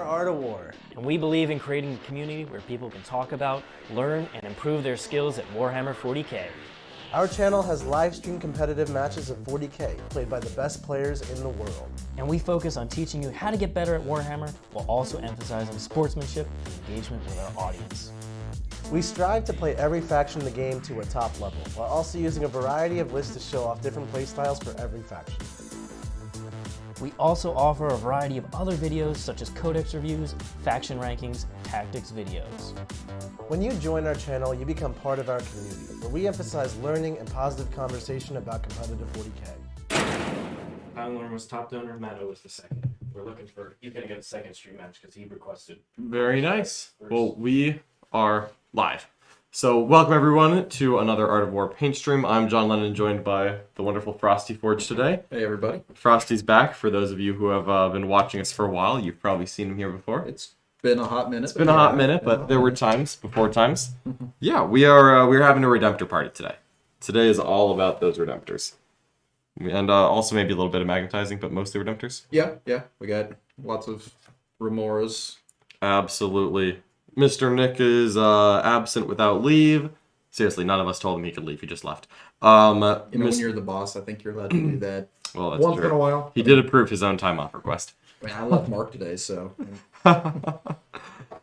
Art of War, and we believe in creating a community where people can talk about, learn, and improve their skills at Warhammer 40K. Our channel has live stream competitive matches of 40K, played by the best players in the world. And we focus on teaching you how to get better at Warhammer, while also emphasizing sportsmanship and engagement with our audience. We strive to play every faction in the game to a top level, while also using a variety of lists to show off different playstyles for every faction. We also offer a variety of other videos such as codex reviews, faction rankings, tactics videos. When you join our channel, you become part of our community, where we emphasize learning and positive conversation about competitive 40K. Tyranid was top donor, Matt was the second. We're looking for, he's gonna get a second stream match because he requested. Very nice. Well, we are live. So welcome everyone to another Art of War paint stream. I'm John Lennon, joined by the wonderful Frosty Forge today. Hey everybody. Frosty's back. For those of you who have been watching us for a while, you've probably seen him here before. It's been a hot minute. It's been a hot minute, but there were times before times. Yeah, we're having a Redemptor party today. Today is all about those Redemptors. And also maybe a little bit of magnetizing, but mostly Redemptors. Yeah. We got lots of Remoras. Absolutely. Mr. Nick is absent without leave. Seriously, none of us told him he could leave. He just left. When you're the boss, I think you're allowed to do that. Well, that's once true. in a while. He did approve his own time off request. I mean, I left Mark today, so.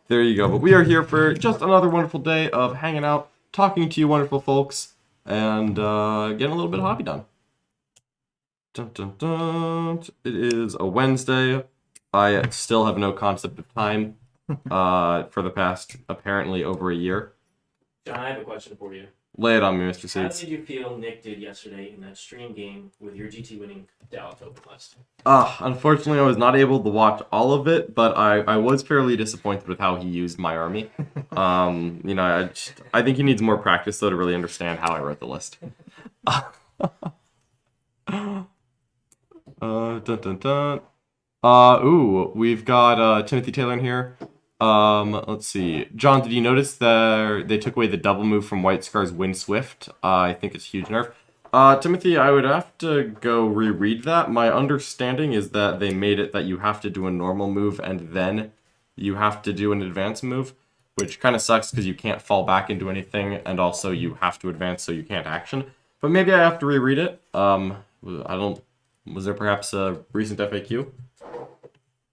There you go. But we are here for just another wonderful day of hanging out, talking to you wonderful folks, and getting a little bit of hobby done. Dun, dun, dun. It is a Wednesday. I still have no concept of time for the past, apparently, over a year. John, I have a question for you. Lay it on me, Mr. How Seeds. did you feel Nick did yesterday in that stream game with your GT winning Dallas Open list? Unfortunately, I was not able to watch all of it, but I was fairly disappointed with how he used my army. I think he needs more practice, though, to really understand how I wrote the list. Dun, dun, dun. Ooh, we've got Timothy Taylor in here. Let's see. John, did you notice that they took away the double move from White Scar's Wind Swift? I think it's a huge nerf. Timothy, I would have to go reread that. My understanding is that they made it that you have to do a normal move and then you have to do an advance move, which kind of sucks because you can't fall back into anything, and also you have to advance so you can't action. But maybe I have to reread it. Was there perhaps a recent FAQ?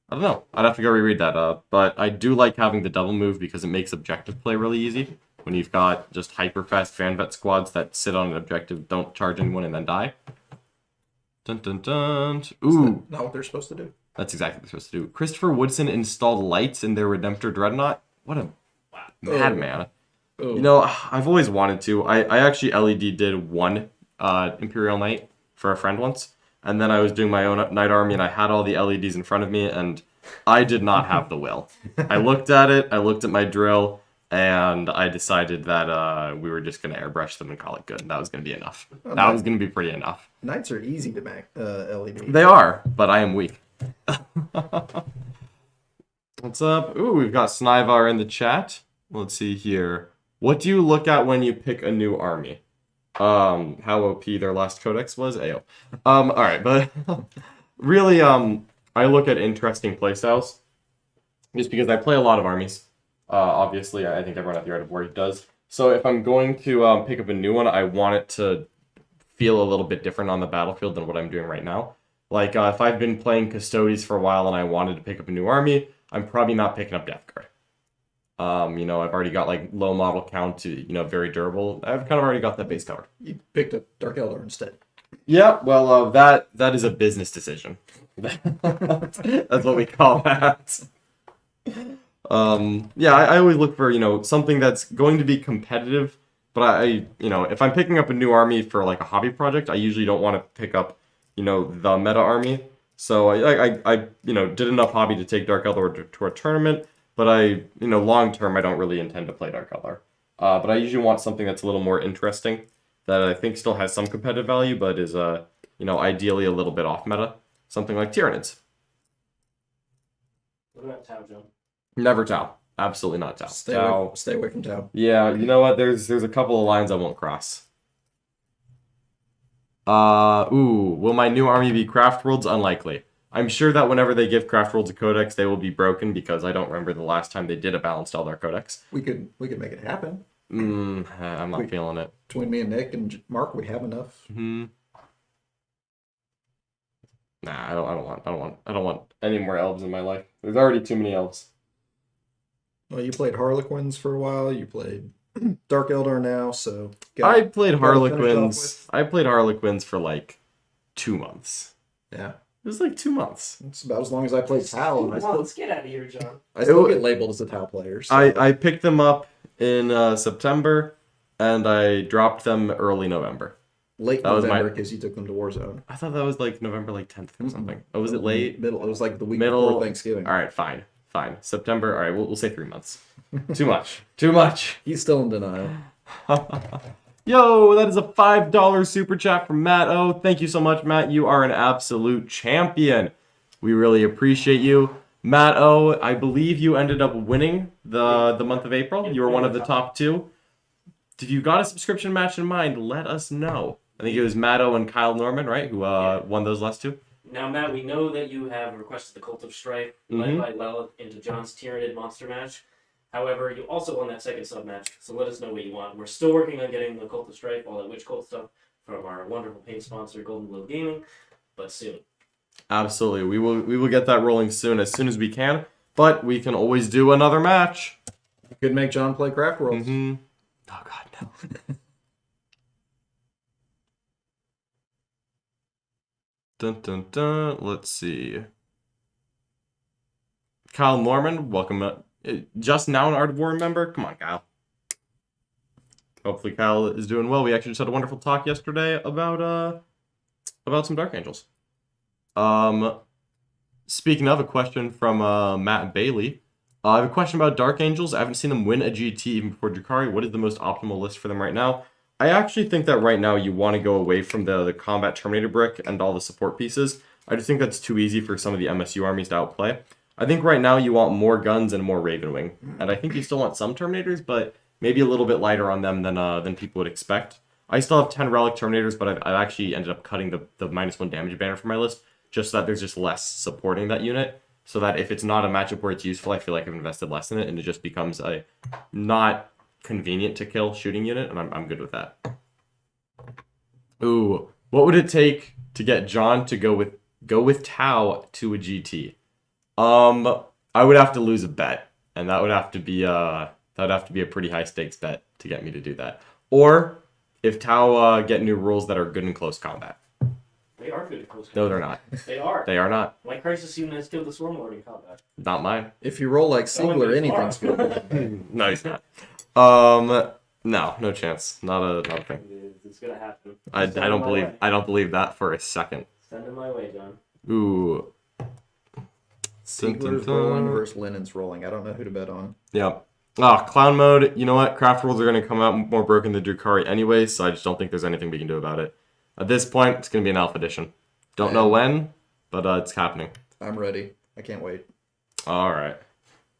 I don't know. I'd have to go reread that. But I do like having the double move because it makes objective play really easy. When you've got just hyper-fast fan-vet squads that sit on an objective, don't charge anyone, and then die. Dun dun dun. Ooh. Is that not what they're supposed to do? That's exactly what they're supposed to do. Christopher Woodson installed lights in their Redemptor Dreadnought. What a madman. Oh. You know, I've always wanted to. I actually LED did one Imperial Knight for a friend once. And then I was doing my own Knight Army, and I had all the LEDs in front of me, and I did not have the will. I looked at it, I looked at my drill, and I decided that we were just going to airbrush them and call it good. And that was going to be enough. That was going to be pretty enough. Knights are easy to make LED. They are, but I am weak. What's up? Ooh, we've got Snivar in the chat. Let's see here. What do you look at when you pick a new army? How OP their last codex was? AO. Alright, but really, I look at interesting playstyles. Just because I play a lot of armies. Obviously, I think everyone at the Art of War does. So if I'm going to pick up a new one, I want it to feel a little bit different on the battlefield than what I'm doing right now. Like, if I've been playing Custodes for a while and I wanted to pick up a new army, I'm probably not picking up Death Guard. I've already got like low model count to, very durable. I've kind of already got that base covered. You picked up Dark Eldar instead. Yeah, well, that is a business decision. That's what we call that. Yeah, I always look for, something that's going to be competitive, but if I'm picking up a new army for like a hobby project, I usually don't want to pick up, the meta army. So I did enough hobby to take Dark Eldar to a tournament, but long term, I don't really intend to play Dark Eldar. But I usually want something that's a little more interesting, that I think still has some competitive value, but is, ideally a little bit off meta. Something like Tyranids. What about Tau, John? Never Tau. Absolutely not Tau. Stay away from Tau. Yeah, you know what? There's a couple of lines I won't cross. Will my new army be Craft Worlds? Unlikely. I'm sure that whenever they give Craft Worlds a codex, they will be broken, because I don't remember the last time they did a balanced Eldar codex. We could make it happen. I'm not feeling it. Between me and Nick and Mark, we have enough. Nah, I don't want any more elves in my life. There's already too many elves. Well, you played Harlequins for a while. You played Dark Eldar now, so I played Harlequins. I played Harlequins for like 2 months. Yeah, it was like 2 months. it's about as long as I played Tau. And Let's get out of here, John. I still get labeled as a Tau player. So. I picked them up in September, and I dropped them early November. Late November, because you took them to Warzone. I thought that was like November 10th or something. Oh, was it late? Middle. It was like the week before Thanksgiving. All right, fine. September. All right, we'll say 3 months. Too much. Too much. He's still in denial. Yo, that is a $5 super chat from Matt O. Thank you so much, Matt. You are an absolute champion. We really appreciate you. Matt O, I believe you ended up winning the month of April. You were one of the top 2. If you got a subscription match in mind, let us know. I think it was Matt O and Kyle Norman, right, who won those last 2. Now, Matt, we know that you have requested the Cult of Strife, led by Lelith, into John's Tyranid monster match. However, you also won that second sub match, so let us know what you want. We're still working on getting the Cult of Strife, all that Witch Cult stuff, from our wonderful paint sponsor, Golden Globe Gaming, but soon. Absolutely. We will get that rolling as soon as we can, but we can always do another match. You could make John play Craft Worlds. Oh, God, no. Dun, dun, dun. Let's see. Kyle Norman, welcome. Just now an Art of War member? Come on, Kyle. Hopefully Kyle is doing well. We actually just had a wonderful talk yesterday about some Dark Angels. Speaking of, a question from Matt Bailey. I have a question about Dark Angels. I haven't seen them win a GT even before Drukhari. What is the most optimal list for them right now? I actually think that right now you want to go away from the Combat Terminator brick and all the support pieces. I just think that's too easy for some of the MSU armies to outplay. I think right now you want more guns and more Ravenwing. And I think you still want some Terminators, but maybe a little bit lighter on them than people would expect. I still have 10 Relic Terminators, but I've actually ended up cutting the -1 damage banner from my list, just so that there's just less supporting that unit. So that if it's not a matchup where it's useful, I feel like I've invested less in it, and it just becomes a not convenient to kill shooting unit, and I'm good with that. Ooh, what would it take to get John to go with Tau to a GT? I would have to lose a bet, and that would have to be a pretty high stakes bet to get me to do that. Or if Tau get new rules that are good in close combat. They are good in close combat. No, they're not. They are. They are not. My Crisis unit has killed the Swarmlord in combat. Not mine. If you roll like Siegler, anything's good. No, he's not. No chance. Not a thing. It's gonna happen. I don't believe that for a second. Send him my way, John. Ooh. Siegler's rolling versus Linen's rolling. I don't know who to bet on. Yeah. Clown mode. You know what? Craft Worlds are going to come out more broken than Drukhari anyway, so I just don't think there's anything we can do about it. At this point, it's going to be an Alpha Edition. Don't know when, but it's happening. I'm ready. I can't wait. All right.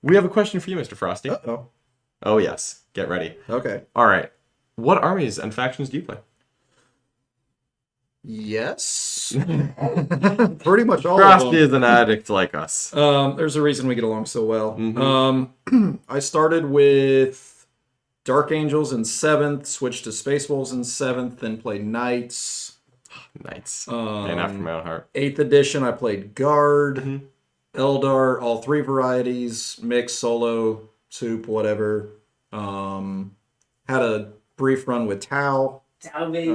We have a question for you, Mr. Frosty. Uh-oh. Oh, yes. Get ready. Okay. All right. What armies and factions do you play? Yes. Pretty much all Frosty of them. is an addict like us. There's a reason we get along so well. I started with Dark Angels in 7th, switched to Space Wolves in 7th, then played Knights. Knights. And after my own heart. 8th edition, I played Guard, Eldar, all 3 varieties, mix, solo, soup, whatever. Had a brief run with Tau. Tau, baby.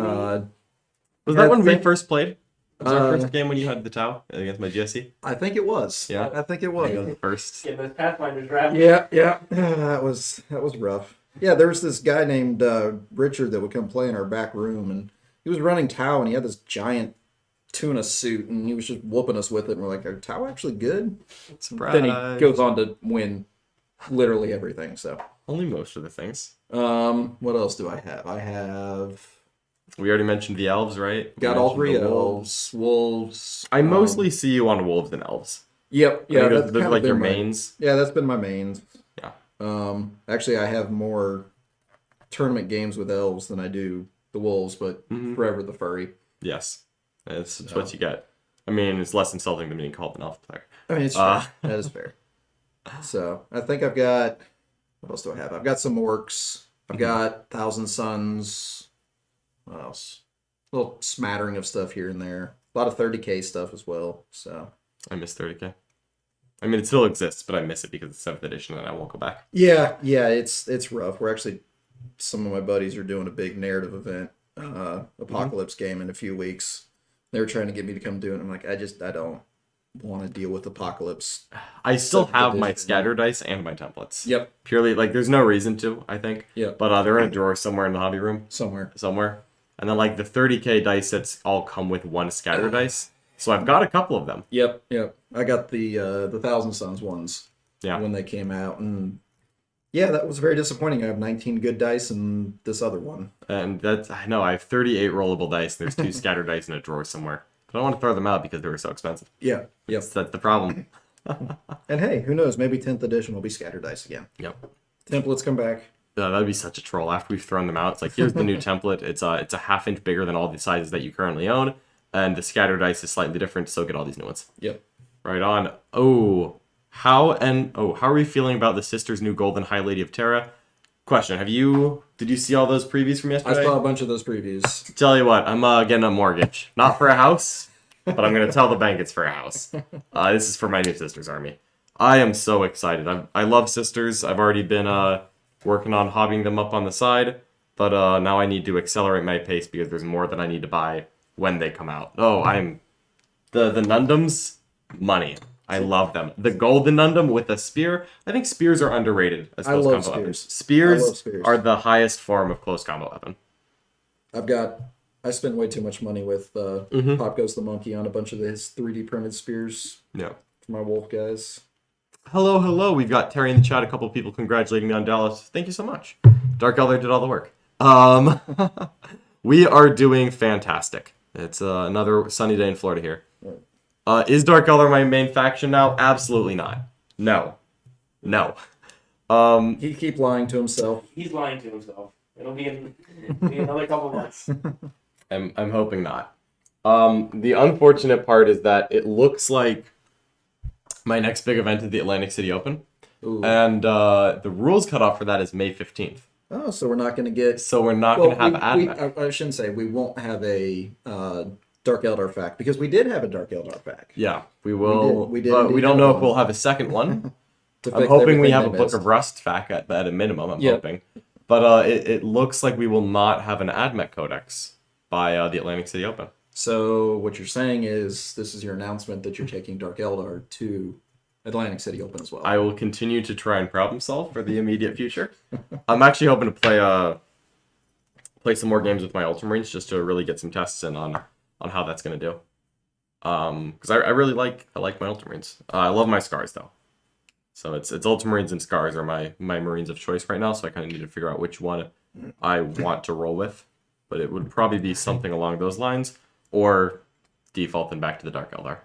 Was that when we first played? Was our first game when you had the Tau against my GSC? I think it was. Yeah. I think it I was. think it was the first. Get those Pathfinder draft. Yeah. That was rough. Yeah, there was this guy named Richard that would come play in our back room, and he was running Tau, and he had this giant tuna suit, and he was just whooping us with it, and we're like, are Tau actually good? Surprise. Then he goes on to win literally everything, so. Only most of the things. What else do I have? I have We already mentioned the elves, right? got We all mentioned three the elves, wolves. I mostly see you on wolves and elves. Yep, Yeah, yeah, those, that's those kind are of like your been my- mains. Yeah, that's been my mains. Yeah. Actually, I have more tournament games with elves than I do the wolves, but forever the furry. Yes. It's what you get. I mean, it's less insulting than being called an elf player. I mean, it's fair. That is fair. So I think I've got. What else do I have? I've got some orcs. I've got Thousand Suns. What else? A little smattering of stuff here and there. A lot of 30k stuff as well. So I miss 30k. I mean, it still exists, but I miss it because it's 7th edition and I won't go back. yeah, it's rough. We're actually some of my buddies are doing a big narrative event, apocalypse game in a few weeks. They were trying to get me to come do it. I'm like, I don't want to deal with apocalypse. I still 7th have my edition. scatter dice and my templates. Yep. Purely, like, there's no reason to, I think. Yep. But they're in a drawer somewhere in the hobby room. Somewhere. And then, like, the 30k dice sets all come with one scatter dice. So I've got a couple of them. Yep. I got the Thousand Suns ones. Yeah. When they came out, and yeah, that was very disappointing. I have 19 good dice and this other one. And that's, I know, I have 38 rollable dice. There's 2 scatter dice in a drawer somewhere. But I don't want to throw them out because they were so expensive. Yeah. Yep. That's the problem. And hey, who knows? Maybe 10th edition will be scatter dice again. Yep. Templates come back. That'd be such a troll. After we've thrown them out, it's like, here's the new template. It's a ½ inch bigger than all the sizes that you currently own. And the scatter dice is slightly different, so get all these new ones. Yep. Right on. How are we feeling about the Sisters' new Golden High Lady of Terra? Question: did you see all those previews from I yesterday? saw a bunch of those previews. Tell you what, I'm getting a mortgage. Not for a house, but I'm gonna tell the bank it's for a house. This is for my new Sisters army. I am so excited. I love Sisters. I've already been working on hobbying them up on the side, but now I need to accelerate my pace because there's more that I need to buy when they come out. I'm the Nundums, money. I love them. The golden Nundum with a spear. I think spears are underrated as I close love combo spears. weapons. I love Spears spears. are the highest form of close combo weapon. I spent way too much money with Pop Goes the Monkey on a bunch of his 3D printed spears Yeah. for my wolf guys. Hello. We've got Terry in the chat. A couple of people congratulating me on Dallas. Thank you so much. Dark Eldar did all the work. We are doing fantastic. It's another sunny day in Florida here. Is Dark Eldar my main faction now? Absolutely not. No. He keep lying to himself. He's lying to himself. It'll be another couple months. I'm hoping not. The unfortunate part is that it looks like my next big event is the Atlantic City Open. Ooh. And the rules cutoff for that is May 15th. Oh, so we're not going to get. So we're not going to have AdMech. I shouldn't say we won't have a Dark Eldar fact because we did have a Dark Eldar fact. Yeah, we will. We did but indeed we don't have know if one. we'll have a second one. To I'm fix hoping we everything have a they Book missed. of Rust fact at a minimum. I'm Yep. hoping. But it looks like we will not have an AdMech Codex by the Atlantic City Open. So what you're saying is this is your announcement that you're taking Dark Eldar to Atlantic City Open as well. I will continue to try and problem solve for the immediate future. I'm actually hoping to play some more games with my Ultramarines just to really get some tests in on how that's going to do. Because I really like my Ultramarines. I love my Scars though. So it's Ultramarines and Scars are my Marines of choice right now. So I kind of need to figure out which one I want to roll with. But it would probably be something along those lines, or default them back to the Dark Eldar.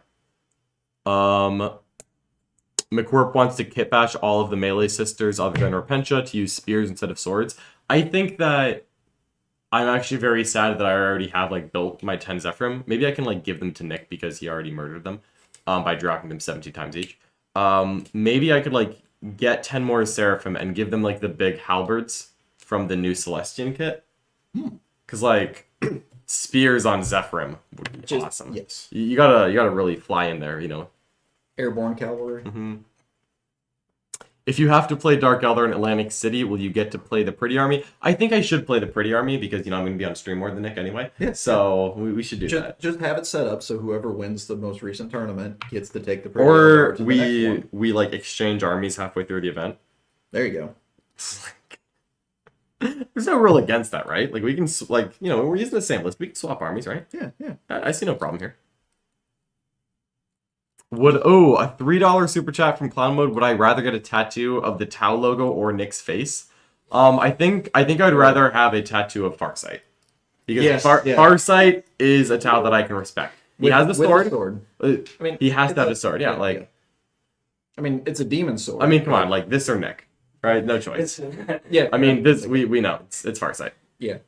McWhirp wants to kit bash all of the melee sisters other than Repentia to use spears instead of swords. I think that I'm actually very sad that I already have built my 10 Zephyrim. Maybe I can give them to Nick because he already murdered them by dropping them 17 times each. Maybe I could get 10 more Seraphim and give them the big halberds from the new Celestian kit. Because spears on Zephyrim would be awesome. Yes. You gotta really fly in there, Airborne cavalry. if you have to play Dark Eldar in Atlantic City, will you get to play the Pretty Army? I think I should play the Pretty Army because, I'm going to be on stream more than Nick anyway. Yeah. So we should do that. Just have it set up so whoever wins the most recent tournament gets to take the Pretty Or Eldar to the next one. we like exchange armies halfway through the event. There you go. There's no rule against that, right? Like we can we're using the same list. We can swap armies, right? Yeah. I see no problem here. A $3 super chat from Clown Mode. Would I rather get a tattoo of the Tau logo or Nick's face? I think I'd rather have a tattoo of Farsight. Because Farsight is a Tau that I can respect. He has the sword. I mean, he has to have a sword. Yeah, I mean, it's a demon sword. I mean, come on, like this or Nick, right? No choice. Yeah. I mean, this we know it's Farsight. Yeah.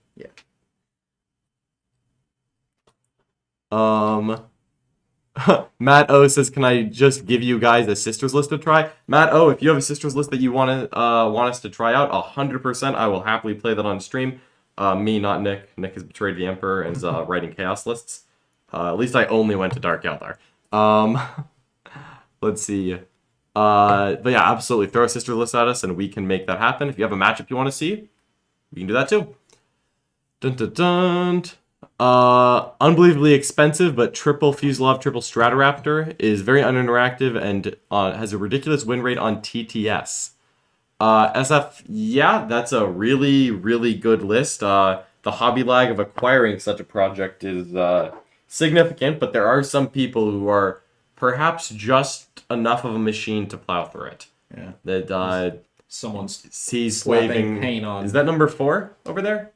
Matt O says, "Can I just give you guys a sisters list to try?" Matt O, if you have a sisters list that you want us to try out, 100%, I will happily play that on stream. Me, not Nick. Nick has betrayed the Emperor and is writing chaos lists. At least I only went to Dark Eldar. Let's see. But yeah, absolutely. Throw a sister list at us and we can make that happen. If you have a matchup you want to see, we can do that too. Dun dun dun. Unbelievably expensive, but triple Fuselov, triple Stratoraptor is very uninteractive and has a ridiculous win rate on TTS. SF, yeah, that's a really, really good list. The hobby lag of acquiring such a project is significant, but there are some people who are perhaps just enough of a machine to plow through it. Yeah. That Someone's sees slapping waving paint on. Is that number 4 over there?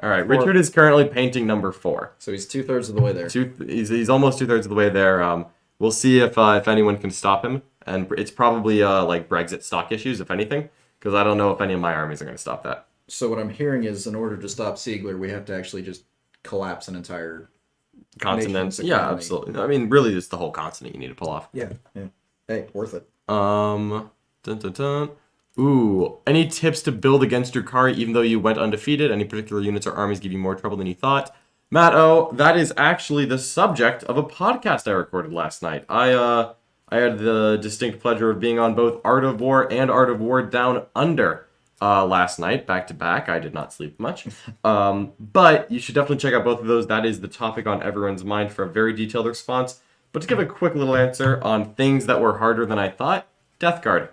All right, 4. Richard is currently painting number 4. So he's 2/3 of the way there. He's almost 2/3 of the way there. We'll see if anyone can stop him, and it's probably like Brexit stock issues, if anything, because I don't know if any of my armies are going to stop that. So what I'm hearing is, in order to stop Siegler, we have to actually just collapse an entire Continent. nation's Yeah, economy. absolutely. I mean, really, it's the whole continent you need to pull off. Yeah. Hey, worth it. Dun dun dun. Ooh, any tips to build against Drukhari even though you went undefeated? Any particular units or armies give you more trouble than you thought? Matt O, that is actually the subject of a podcast I recorded last night. I had the distinct pleasure of being on both Art of War and Art of War Down Under last night, back to back. I did not sleep much. But you should definitely check out both of those. That is the topic on everyone's mind for a very detailed response. But to give a quick little answer on things that were harder than I thought, Death Guard.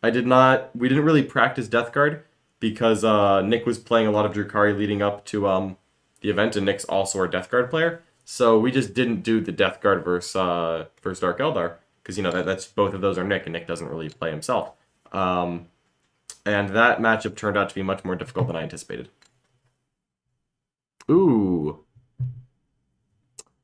We didn't really practice Death Guard because Nick was playing a lot of Drukhari leading up to the event, and Nick's also a Death Guard player. So we just didn't do the Death Guard versus Dark Eldar because that's both of those are Nick, and Nick doesn't really play himself. And that matchup turned out to be much more difficult than I anticipated. Ooh.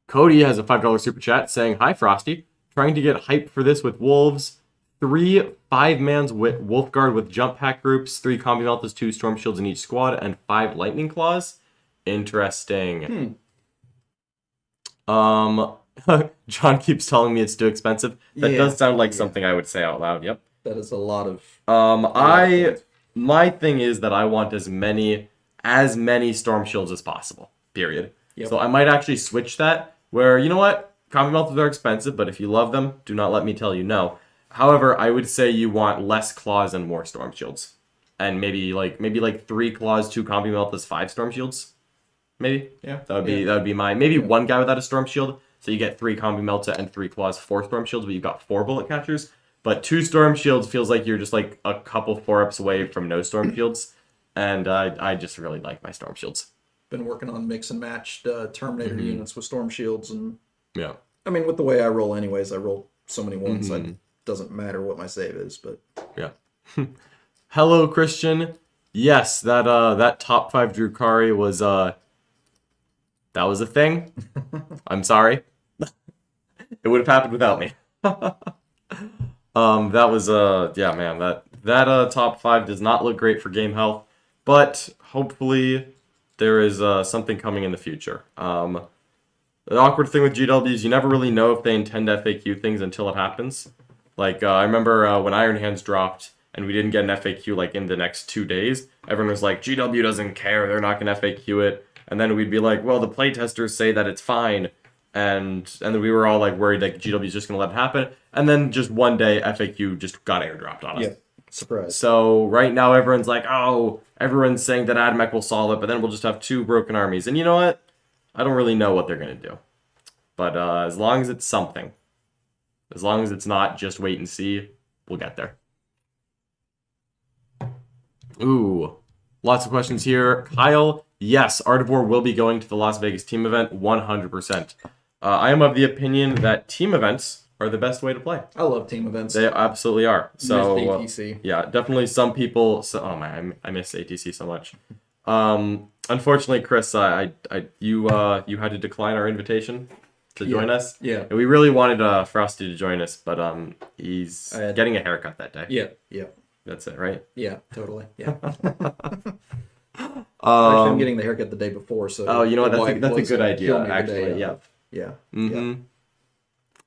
Cody has a $5 super chat saying, "Hi Frosty, trying to get hype for this with wolves. 3 5-mans with Wolf Guard with jump pack groups, 3 Combi Meltas, 2 Storm Shields in each squad, and 5 Lightning Claws. Interesting." John keeps telling me it's too expensive. That does sound like something I would say out loud. Yep. That is a lot of. My thing is that I want as many Storm Shields as possible. Period. Yep. So I might actually switch that. Where you know what, Combi Meltas are expensive, but if you love them, do not let me tell you no. However, I would say you want less claws and more Storm Shields. And maybe like 3 claws, 2 Combi Meltas, 5 Storm Shields. Maybe. Yeah. That would be my one guy without a Storm Shield. So you get 3 Combi Melta and 3 claws, 4 Storm Shields, but you've got 4 bullet catchers. But 2 Storm Shields feels like you're just like a couple 4-ups away from no Storm Shields. And I just really like my Storm Shields. Been working on mix and matched Terminator units with Storm Shields, and Yeah. I mean, with the way I roll anyways, I roll so many ones, it doesn't matter what my save is, but... Yeah. Hello, Christian. Yes, that top 5 Drukhari was, that was a thing. I'm sorry. It would have happened without me. That was, yeah, man, that top 5 does not look great for game health, but hopefully there is something coming in the future. The awkward thing with GW is you never really know if they intend to FAQ things until it happens. Like, I remember when Iron Hands dropped and we didn't get an FAQ like in the next 2 days, everyone was like, GW doesn't care, they're not going to FAQ it. And then we'd be like, well, the playtesters say that it's fine. And then we were all like worried that GW is just going to let it happen. And then just one day FAQ just got airdropped on us. Yeah. Surprise. So right now everyone's like, oh, everyone's saying that AdMech will solve it, but then we'll just have 2 broken armies. And you know what? I don't really know what they're going to do. But as long as it's something, as long as it's not just wait and see, we'll get there. Ooh, lots of questions here. Kyle, yes, Art of War will be going to the Las Vegas team event 100%. I am of the opinion that team events are the best way to play. I love team events. They absolutely are. So Miss ATC. yeah, definitely some people. So, oh man, I miss ATC so much. Unfortunately, Chris, you had to decline our invitation to join us. Yeah. And we really wanted Frosty to join us, but he's getting a haircut that day. Yeah. Yeah. That's it, right? Yeah. Totally. Yeah. Actually, I'm getting the haircut the day before, so. Oh, you know what? the That's wife a was good gonna kill idea, me the actually. day Yeah. of. Yeah. Mm-hmm. Yeah.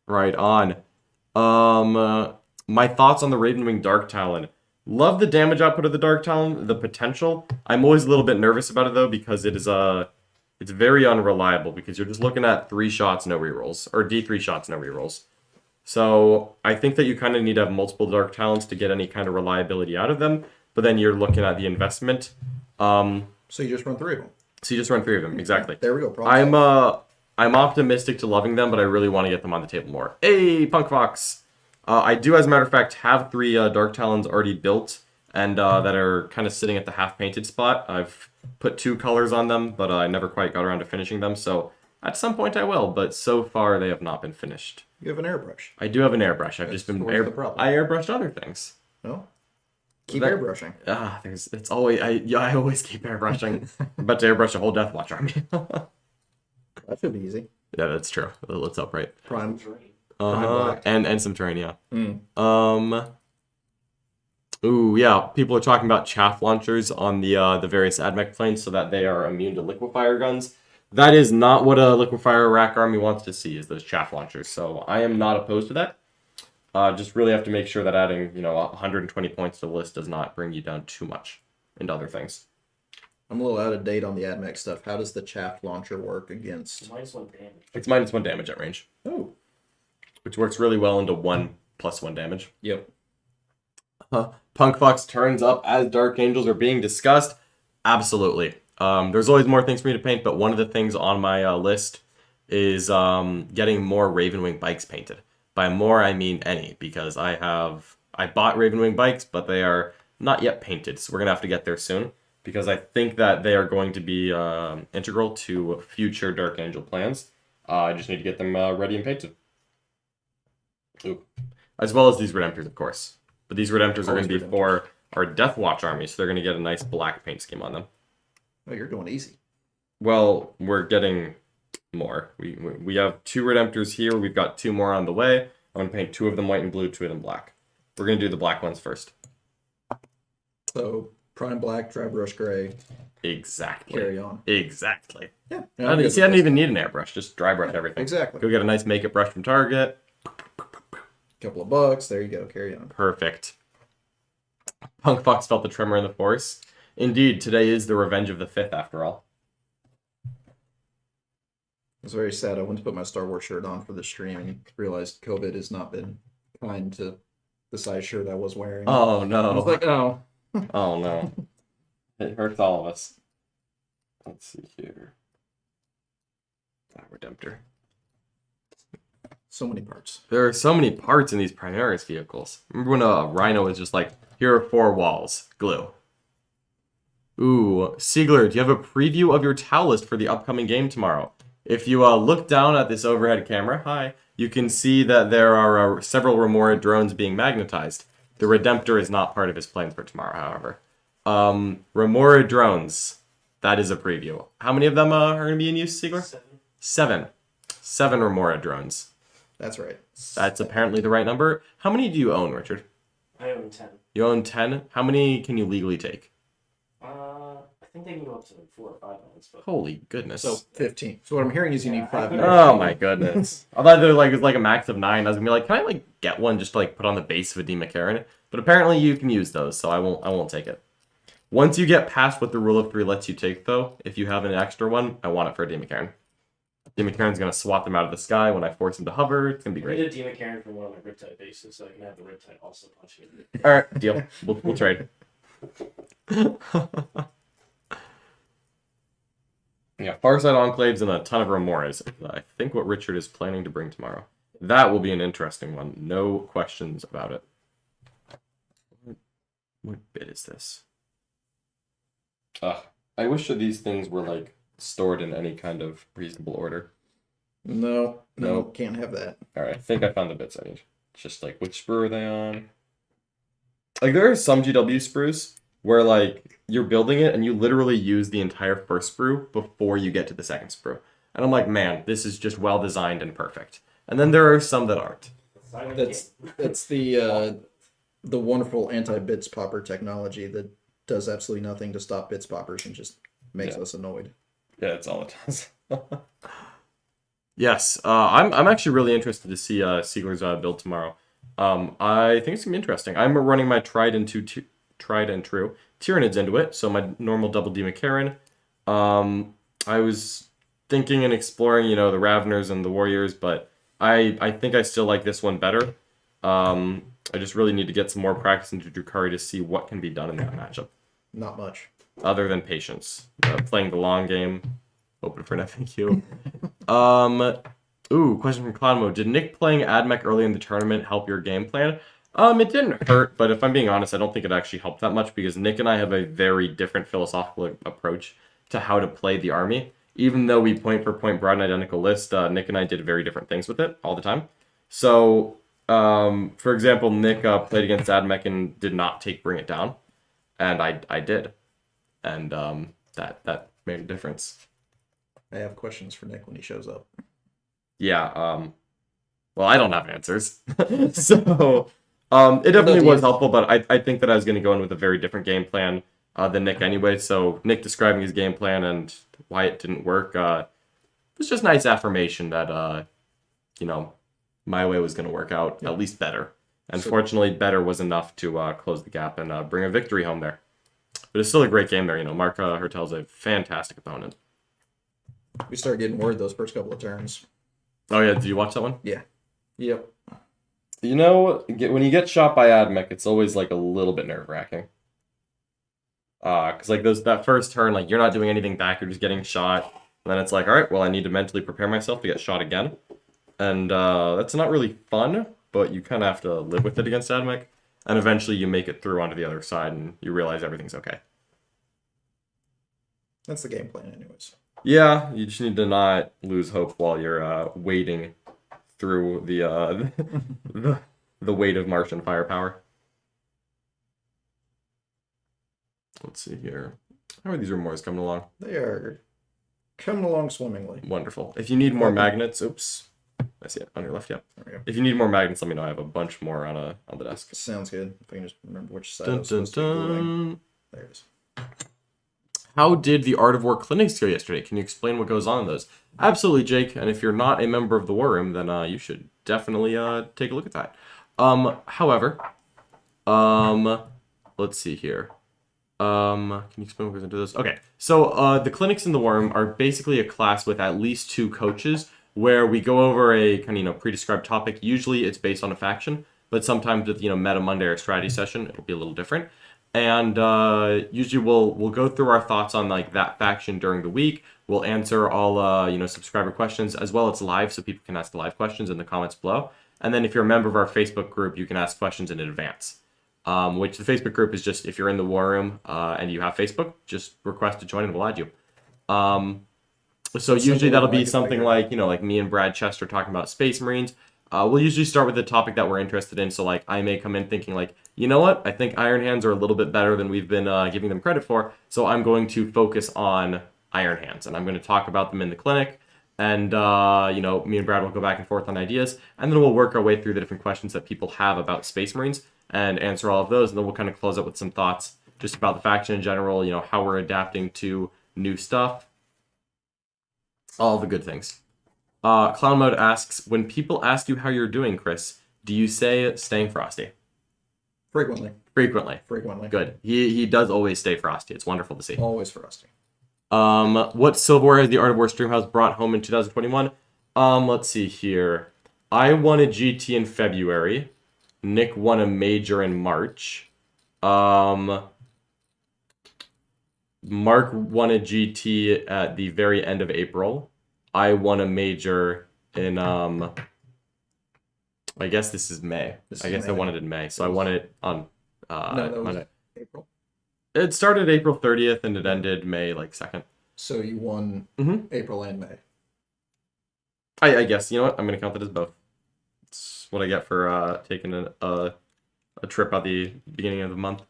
Right on. My thoughts on the Ravenwing Dark Talon. Love the damage output of the Dark Talon, the potential. I'm always a little bit nervous about it though because it is it's very unreliable because you're just looking at 3 shots, no rerolls, or D3 shots, no rerolls. So I think that you kind of need to have multiple Dark Talons to get any kind of reliability out of them. But then you're looking at the investment. So you just run 3 of them. So you just run 3 of them, exactly. There we go. Problem solved. I'm optimistic to loving them, but I really want to get them on the table more. Hey, Punk Fox! I do, as a matter of fact, have 3 Dark Talons already built and that are kind of sitting at the half-painted spot. I've put 2 colors on them, but I never quite got around to finishing them, so at some point I will, but so far they have not been finished. You have an airbrush. I do have an airbrush. I've just been where's the problem? I airbrushed other things. No? Keep That- airbrushing. It's always I always keep airbrushing. I'm about to airbrush a whole Death Watch army. That should be easy. Yeah, that's true. Let's upright. Prime. Uh-huh. black. And some terrain, yeah. Mm. Ooh, yeah. People are talking about chaff launchers on the various AdMech planes so that they are immune to liquefier guns. That is not what a liquefier rack army wants to see, is those chaff launchers. So I am not opposed to that. Just really have to make sure that adding, 120 points to the list does not bring you down too much into other things. I'm a little out of date on the AdMech stuff. How does the chaff launcher work against? -1 damage. It's -1 damage at range, Oh. which works really well into 1+1 damage. Yep. Punk Fox turns up as Dark Angels are being discussed. Absolutely. There's always more things for me to paint, but one of the things on my list is getting more Ravenwing bikes painted. By more, I mean any, because I bought Ravenwing bikes, but they are not yet painted, so we're gonna have to get there soon, because I think that they are going to be integral to future Dark Angel plans. I just need to get them ready and painted. Ooh. As well as these Redemptors, of course. But these Redemptors are going to be for our Death Watch army, so they're going to get a nice black paint scheme on them. Oh, you're going easy. Well, we're getting more. We have 2 Redemptors here. We've got 2 more on the way. I'm going to paint 2 of them white and blue, 2 of them black. We're going to do the black ones first. So prime black, dry brush gray. Exactly. Carry on. Exactly. Yeah. I didn't even need an airbrush. Just dry brush everything. Exactly. Go get a nice makeup brush from Target. Couple of bucks. There you go. Carry on. Perfect. Punk Fox felt the tremor in the force. Indeed, today is the revenge of the 5th, after all. It's very sad. I went to put my Star Wars shirt on for the stream and realized COVID has not been kind to the size shirt I was wearing. Oh, I no. was like, oh. Oh, no. It hurts all of us. Let's see here. Redemptor. So many parts. There are so many parts in these Primaris vehicles. Remember when a Rhino was just like, here are 4 walls, glue. Ooh, Siegler, do you have a preview of your towel list for the upcoming game tomorrow? If you look down at this overhead camera, hi, you can see that there are several Remora drones being magnetized. The Redemptor is not part of his plans for tomorrow, however. Remora drones, that is a preview. How many of them are going to be in use, Siegler? 7. 7 Remora drones. That's right. That's apparently the right number. How many do you own, Richard? I own 10. You own 10? How many can you legally take? I think they can go up to 4 or 5 ounces. But Holy goodness. So 15. So what I'm hearing is you need 5 Yeah. more. Oh my goodness. I thought there was like a max of 9. I was gonna be like, can I get one just to put on the base of a D McCarran? But apparently you can use those, so I won't take it. Once you get past what the rule of 3 lets you take though, if you have an extra one, I want it for a D McCarran. Demon Karen's gonna swat them out of the sky when I force him to hover. It's gonna be I great. need a Demon Karen from one of my Riptide bases, so I can have the Riptide also punch me. All right, deal. We'll trade. Yeah, Farside Enclaves and a ton of Remoras. I think what Richard is planning to bring tomorrow. That will be an interesting one. No questions about it. What bit is this? I wish that these things were like stored in any kind of reasonable order. No, Nope. can't have that. All right, I think I found the bits I need. It's just like, which sprue are they on? Like, there are some GW sprues where like you're building it and you literally use the entire first sprue before you get to the second sprue. And I'm like, man, this is just well designed and perfect. And then there are some that aren't. That's the wonderful anti-bits popper technology that does absolutely nothing to stop bits poppers and just makes us annoyed. Yeah, that's all it does. Yes, I'm actually really interested to see Siegler's build tomorrow. I think it's gonna be interesting. I'm running my tried and true Tyranids into it, so my normal double Demon Karen. I was thinking and exploring, the Raveners and the Warriors, but I think I still like this one better. I just really need to get some more practice into Drukhari to see what can be done in that matchup. Not much. Other than patience. Playing the long game. Open for an FAQ. Question from Cloud Mode. Did Nick playing AdMech early in the tournament help your game plan? It didn't hurt, but if I'm being honest, I don't think it actually helped that much because Nick and I have a very different philosophical approach to how to play the army. Even though we point for point brought an identical list, Nick and I did very different things with it all the time. So, for example, Nick played against AdMech and did not take Bring It Down, and I did, and that made a difference. I have questions for Nick when he shows up. Yeah, well, I don't have answers. So, it definitely was helpful, but I think that I was going to go in with a very different game plan than Nick anyway. So, Nick describing his game plan and why it didn't work was just nice affirmation that, my way was going to work out at least better. Unfortunately, better was enough to close the gap and bring a victory home there. But it's still a great game there. Mark Hertel's a fantastic opponent. We started getting worried those first couple of turns. Oh, yeah. Did you watch that one? Yeah. Yep. When you get shot by AdMech, it's always like a little bit nerve-wracking. Because like that first turn, like you're not doing anything back, you're just getting shot. And then it's like, all right, well, I need to mentally prepare myself to get shot again. And that's not really fun, but you kind of have to live with it against AdMech. And eventually you make it through onto the other side and you realize everything's okay. That's the game plan anyways. Yeah, you just need to not lose hope while you're wading through the the weight of Martian firepower. Let's see here. How are these Remors coming along? They are coming along swimmingly. Wonderful. If you need more magnets, oops, I see it on your left. Yeah. There we go. If you need more magnets, let me know. I have a bunch more on the desk. Sounds good. If I can just remember which side I Dun, was dun, supposed to be moving. dun. There it is. How did the Art of War clinics go yesterday? Can you explain what goes on in those? Absolutely, Jake. And if you're not a member of the War Room, then you should definitely take a look at that. However, let's see here. Can you explain what goes into this? Okay, so the clinics in the War Room are basically a class with at least 2 coaches where we go over a kind of pre-described topic. Usually it's based on a faction, but sometimes with Meta Monday or strategy session, it'll be a little different. And usually we'll go through our thoughts on like that faction during the week. We'll answer all subscriber questions as well. It's live, so people can ask live questions in the comments below. And then if you're a member of our Facebook group, you can ask questions in advance. Which the Facebook group is just if you're in the War Room and you have Facebook, just request to join and we'll add you. So usually that'll be something like like me and Brad Chester talking about Space Marines. We'll usually start with the topic that we're interested in. So like I may come in thinking like, you know what? I think Iron Hands are a little bit better than we've been giving them credit for. So I'm going to focus on Iron Hands and I'm going to talk about them in the clinic. And, me and Brad will go back and forth on ideas. And then we'll work our way through the different questions that people have about Space Marines and answer all of those. And then we'll kind of close up with some thoughts just about the faction in general, how we're adapting to new stuff. All the good things. Clown Mode asks, when people ask you how you're doing, Chris, do you say staying frosty? Frequently. Frequently. Frequently. Good. He does always stay frosty. It's wonderful to see. Always frosty. What silverware has the Art of War Streamhouse brought home in 2021? Let's see here. I won a GT in February. Nick won a major in March. Mark won a GT at the very end of April. I won a major in I guess this is May. I won it in May, so I won it on No, that was Monday. April. It started April 30th and it ended May 2nd. So you won April and May. I guess, you know what? I'm gonna count that as both. It's what I get for taking a trip at the beginning of the month.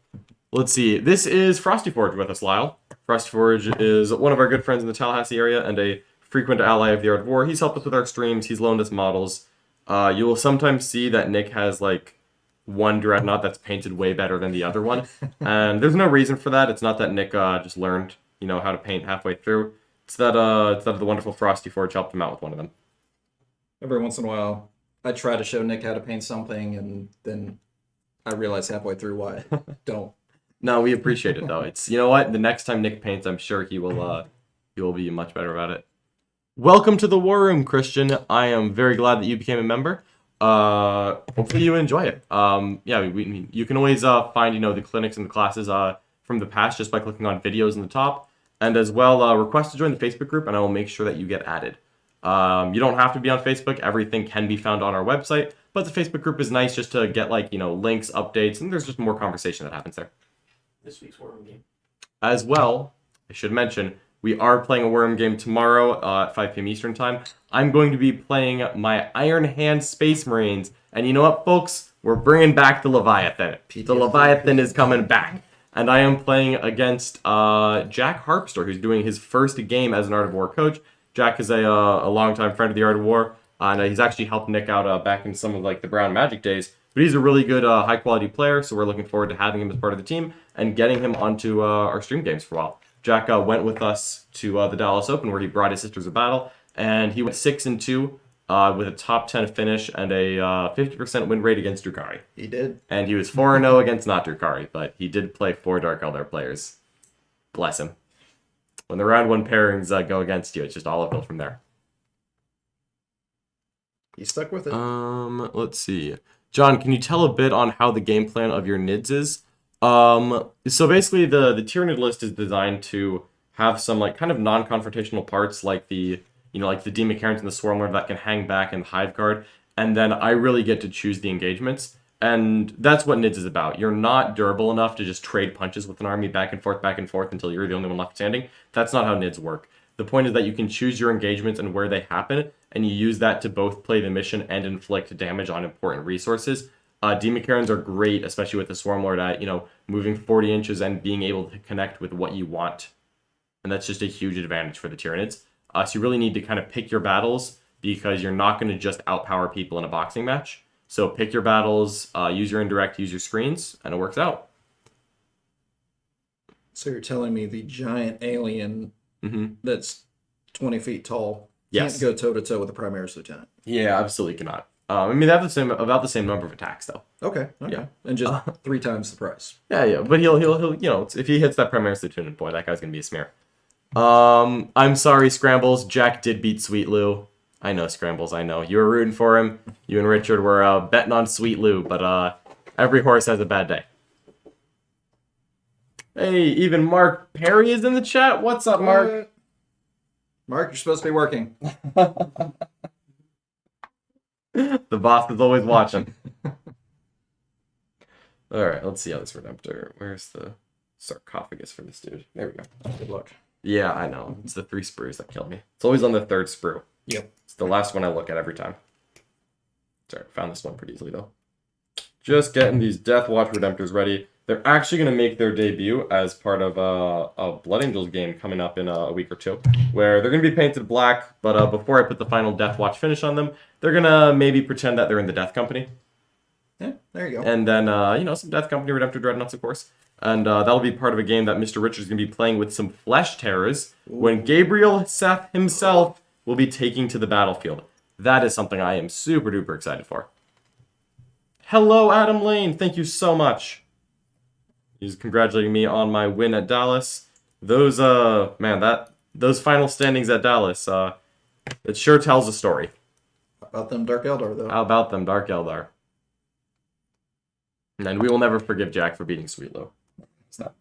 Let's see. This is Frosty Forge with us, Lyle. Frosty Forge is one of our good friends in the Tallahassee area and a frequent ally of the Art of War. He's helped us with our streams. He's loaned us models. You will sometimes see that Nick has one dreadnought that's painted way better than the other one, and there's no reason for that. It's not that Nick just learned how to paint halfway through. It's that the wonderful Frosty Forge helped him out with one of them. Every once in a while, I try to show Nick how to paint something, and then I realize halfway through why I don't. No, we appreciate it though. It's, you know what? The next time Nick paints, I'm sure he will be much better about it. Welcome to the War Room, Christian. I am very glad that you became a member. Hopefully you enjoy it. You can always find the clinics and the classes from the past just by clicking on videos in the top, and as well request to join the Facebook group, and I will make sure that you get added. You don't have to be on Facebook. Everything can be found on our website, but the Facebook group is nice just to get links, updates, and there's just more conversation that happens there. This week's War Room game. As well, I should mention, we are playing a War Room game tomorrow at 5 p.m. Eastern Time. I'm going to be playing my Iron Hand Space Marines. And you know what, folks? We're bringing back the Leviathan. The Leviathan is coming back. And I am playing against Jack Harpster, who's doing his first game as an Art of War coach. Jack is a longtime friend of the Art of War, and he's actually helped Nick out back in some of the Brown Magic days. But he's a really good, high-quality player, so we're looking forward to having him as part of the team and getting him onto our stream games for a while. Jack went with us to the Dallas Open, where he brought his sisters a battle, and he went 6-2 with a top 10 finish and a 50% win rate against Drukhari. He did. And he was 4-0 against not Drukhari, but he did play 4 Dark Eldar players. Bless him. When the round 1 pairings go against you, it's just all uphill from there. He stuck with it. Let's see. John, can you tell a bit on how the game plan of your NIDS is? So basically the Tyranid list is designed to have some kind of non-confrontational parts like the Demon and the Swarmlord that can hang back and Hive Guard, and then I really get to choose the engagements, and that's what NIDS is about. You're not durable enough to just trade punches with an army back and forth until you're the only one left standing. That's not how NIDS work. The point is that you can choose your engagements and where they happen, and you use that to both play the mission and inflict damage on important resources. Demon Karens are great, especially with the Swarmlord at, moving 40 inches and being able to connect with what you want. And that's just a huge advantage for the Tyranids. So you really need to kind of pick your battles, because you're not going to just outpower people in a boxing match. So pick your battles, use your indirect, use your screens, and it works out. So you're telling me the giant alien that's 20 feet tall can't go toe-to-toe with the Primaris Lieutenant? Yeah, absolutely cannot. They have about the same number of attacks, though. Okay. Yeah. And just 3 times the price. Yeah. But he'll if he hits that Primaris Lieutenant, boy, that guy's going to be a smear. I'm sorry, Scrambles. Jack did beat Sweet Lou. I know, Scrambles, I know. You were rooting for him. You and Richard were betting on Sweet Lou, but every horse has a bad day. Hey, even Mark Perry is in the chat. What's up, Mark? Mark, you're supposed to be working. The boss is always watching. Alright, let's see how this Redemptor... Where's the sarcophagus for this dude? There we go. Good luck. Yeah, I know. It's the 3 sprues that kill me. It's always on the 3rd sprue. Yep. It's the last one I look at every time. Sorry, found this one pretty easily, though. Just getting these Death Watch Redemptors ready. They're actually going to make their debut as part of a Blood Angels game coming up in a week or 2, where they're going to be painted black, but before I put the final Death Watch finish on them, they're going to maybe pretend that they're in the Death Company. Yeah, there you go. And then, some Death Company Redemptor Dreadnoughts, of course. And that'll be part of a game that Mr. Richards is going to be playing with some Flesh Terrors when Gabriel Seth himself will be taking to the battlefield. That is something I am super duper excited for. Hello, Adam Lane. Thank you so much. He's congratulating me on my win at Dallas. those those final standings at Dallas, it sure tells a story. How about them Dark Eldar, though? How about them Dark Eldar? And we will never forgive Jack for beating Sweet Lou. Stop.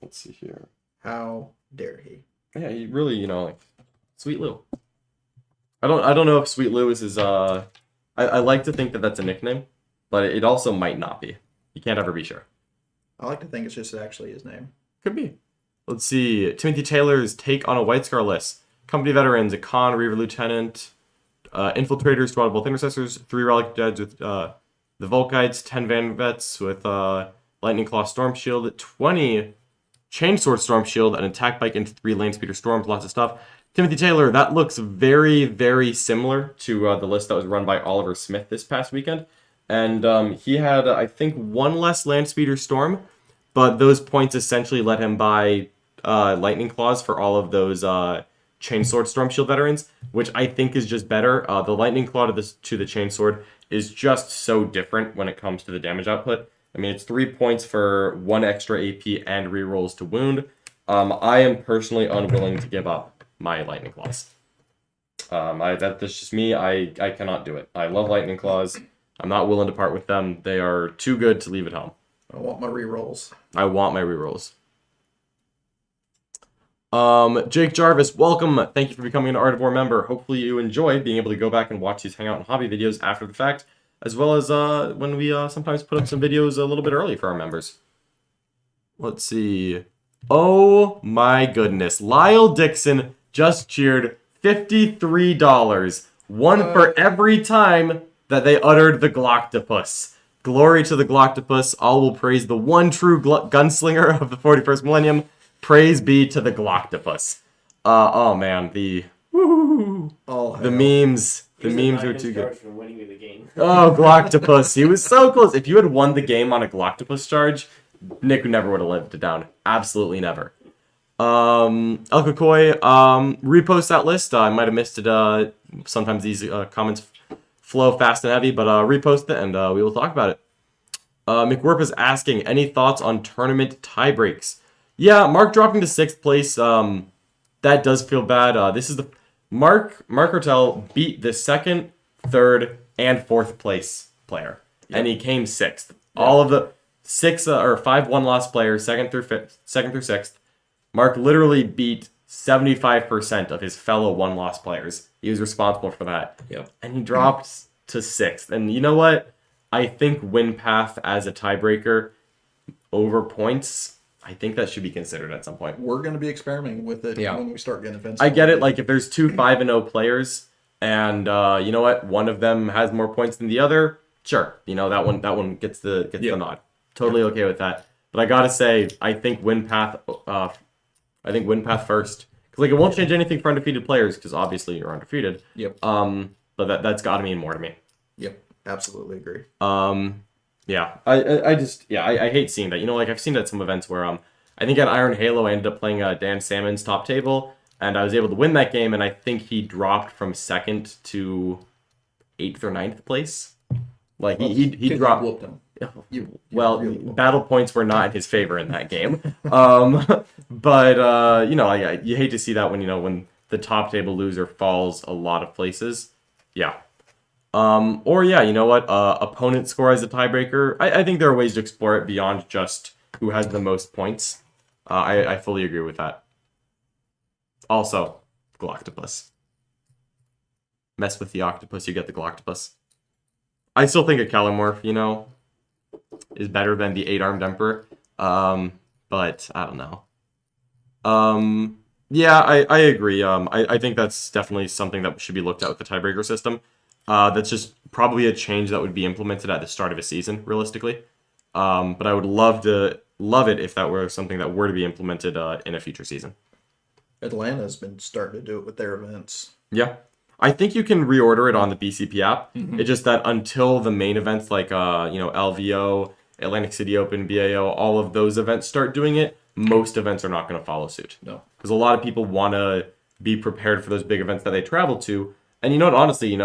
Let's see here. How dare he? Yeah, he really, like Sweet Lou. I don't know if Sweet Lou is his. I like to think that that's a nickname, but it also might not be. You can't ever be sure. I like to think it's just actually his name. Could be. Let's see. Timothy Taylor's take on a White Scar list. Company veterans, a Khan, Reaver Lieutenant, Infiltrators, 12 both Intercessors, 3 Relic Jeds with the Volkites, 10 Van Vets with Lightning Claw Storm Shield, 20 Chainsword Storm Shield, an Attack Bike, and 3 Landspeeder Storms, lots of stuff. Timothy Taylor, that looks very, very similar to the list that was run by Oliver Smith this past weekend. And he had, I think, 1 less Landspeeder Storm, but those points essentially let him buy Lightning Claws for all of those Chainsword Storm Shield veterans, which I think is just better. The Lightning Claw to the Chainsword is just so different when it comes to the damage output. I mean, it's 3 points for 1 extra AP and rerolls to wound. I am personally unwilling to give up my Lightning Claws. That's just me. I cannot do it. I love Lightning Claws. I'm not willing to part with them. They are too good to leave at home. I want my rerolls. I want my rerolls. Jake Jarvis, welcome. Thank you for becoming an Art of War member. Hopefully you enjoyed being able to go back and watch these Hangout and Hobby videos after the fact, as well as when we sometimes put up some videos a little bit early for our members. Let's see. Oh my goodness. Lyle Dixon just cheered $53. One for every time that they uttered the Gloctopus. Glory to the Gloctopus. All will praise the one true gunslinger of the 41st millennium. Praise be to the Gloctopus. Oh man, the memes. The memes are too good. From winning me the game. Oh, Gloctopus. He was so close. If you had won the game on a Gloctopus charge, Nick never would have lived it down. Absolutely never. Elkakoi, repost that list. I might have missed it. Sometimes these comments flow fast and heavy, but repost it and we will talk about it. McWhirp is asking, any thoughts on tournament tiebreaks? Yeah, Mark dropping to 6th place. That does feel bad. This is the Mark Hertel beat the 2nd, 3rd, and 4th place player, and he came 6th. Yep. All of the 5 1-loss players, 2nd through 6th. Mark literally beat 75% of his fellow 1-loss players. He was responsible for that. Yep. And he dropped to 6th. And you know what? I think win path as a tiebreaker over points, I think that should be considered at some point. We're going to be experimenting with it when we start getting events. I get it. Like, if there's 2 5-0 players and, you know what? One of them has more points than the other, sure. You know, that one gets the nod. Totally okay with that. But I got to say, I think win path first. Because, like, it won't change anything for undefeated players, because obviously you're undefeated. Yep. But that's got to mean more to me. Yep. Absolutely agree. Yeah. I hate seeing that. You know, like, I've seen that at some events where, I think at Iron Halo, I ended up playing Dan Salmon's top table, and I was able to win that game, and I think he dropped from 2nd to 8th or 9th place. Like, he dropped. Whooped him. Really battle points were not in his favor in that game. But you know, you hate to see that when the top table loser falls a lot of places. Yeah. Or yeah, you know what? Opponent score as a tiebreaker. I think there are ways to explore it beyond just who has the most points. I fully agree with that. Also, Gloctopus. Mess with the octopus, you get the Gloctopus. I still think a Calamorph, you know, is better than the 8-armed Emperor. But I don't know. Yeah, I agree. I think that's definitely something that should be looked at with the tiebreaker system. That's just probably a change that would be implemented at the start of a season, realistically. But I would love it if that were something that were to be implemented in a future season. Atlanta's been starting to do it with their events. Yeah. I think you can reorder it on the BCP app. Mm-hmm. It's just that until the main events like LVO, Atlantic City Open, BAO, all of those events start doing it, most events are not going to follow suit. No. Because a lot of people want to be prepared for those big events that they travel to. And you know what, honestly, you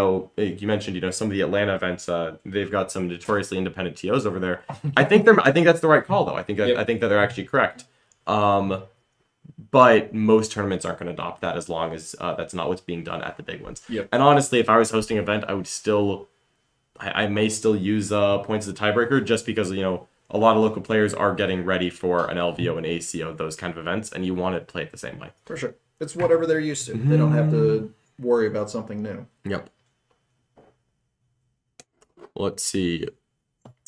mentioned, some of the Atlanta events, they've got some notoriously independent TOs over there. I think that's the right call, though. I think that they're actually correct. But most tournaments aren't going to adopt that as long as that's not what's being done at the big ones. Yep. And honestly, if I was hosting an event, I would still, I may still use points as a tiebreaker just because, you know, a lot of local players are getting ready for an LVO and ACO, those kind of events, and you want to play it the same way. For sure. It's whatever they're used to. They don't have to worry about something new. Yep. Let's see.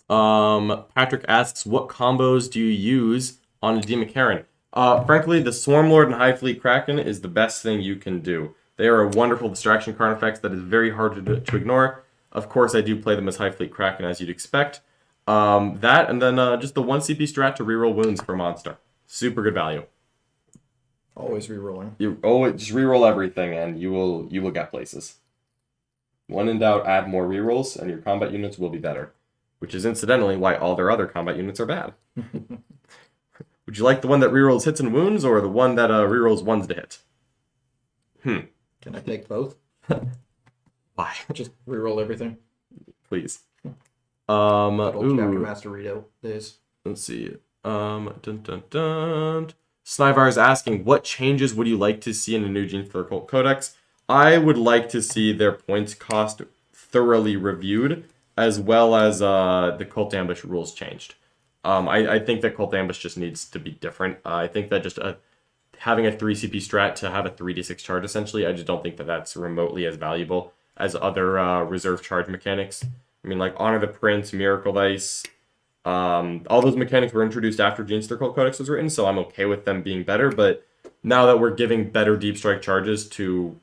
Patrick asks, what combos do you use on a Demon Karen? Frankly, the Swarmlord and High Fleet Kraken is the best thing you can do. They are a wonderful distraction card effects that is very hard to ignore. Of course, I do play them as High Fleet Kraken, as you'd expect. That, and then just the 1 CP strat to reroll wounds for monster. Super good value. Always rerolling. You always just reroll everything, and you will get places. When in doubt, add more rerolls, and your combat units will be better. Which is incidentally why all their other combat units are bad. Would you like the one that rerolls hits and wounds, or the one that rerolls ones to hit? Can I take both? Why? Just reroll everything. Please. Old Chapter Ooh. Master readout days. Let's see. Dun dun dun. Snivar is asking, what changes would you like to see in the new Genes for the Cult Codex? I would like to see their points cost thoroughly reviewed, as well as the Cult Ambush rules changed. I think that Cult Ambush just needs to be different. I think that just having a 3 CP strat to have a 3d6 charge, essentially, I just don't think that that's remotely as valuable as other reserve charge mechanics. I mean, like Honor the Prince, Miracle Dice, all those mechanics were introduced after Genes Third Cult Codex was written, so I'm okay with them being better, but now that we're giving better deep strike charges to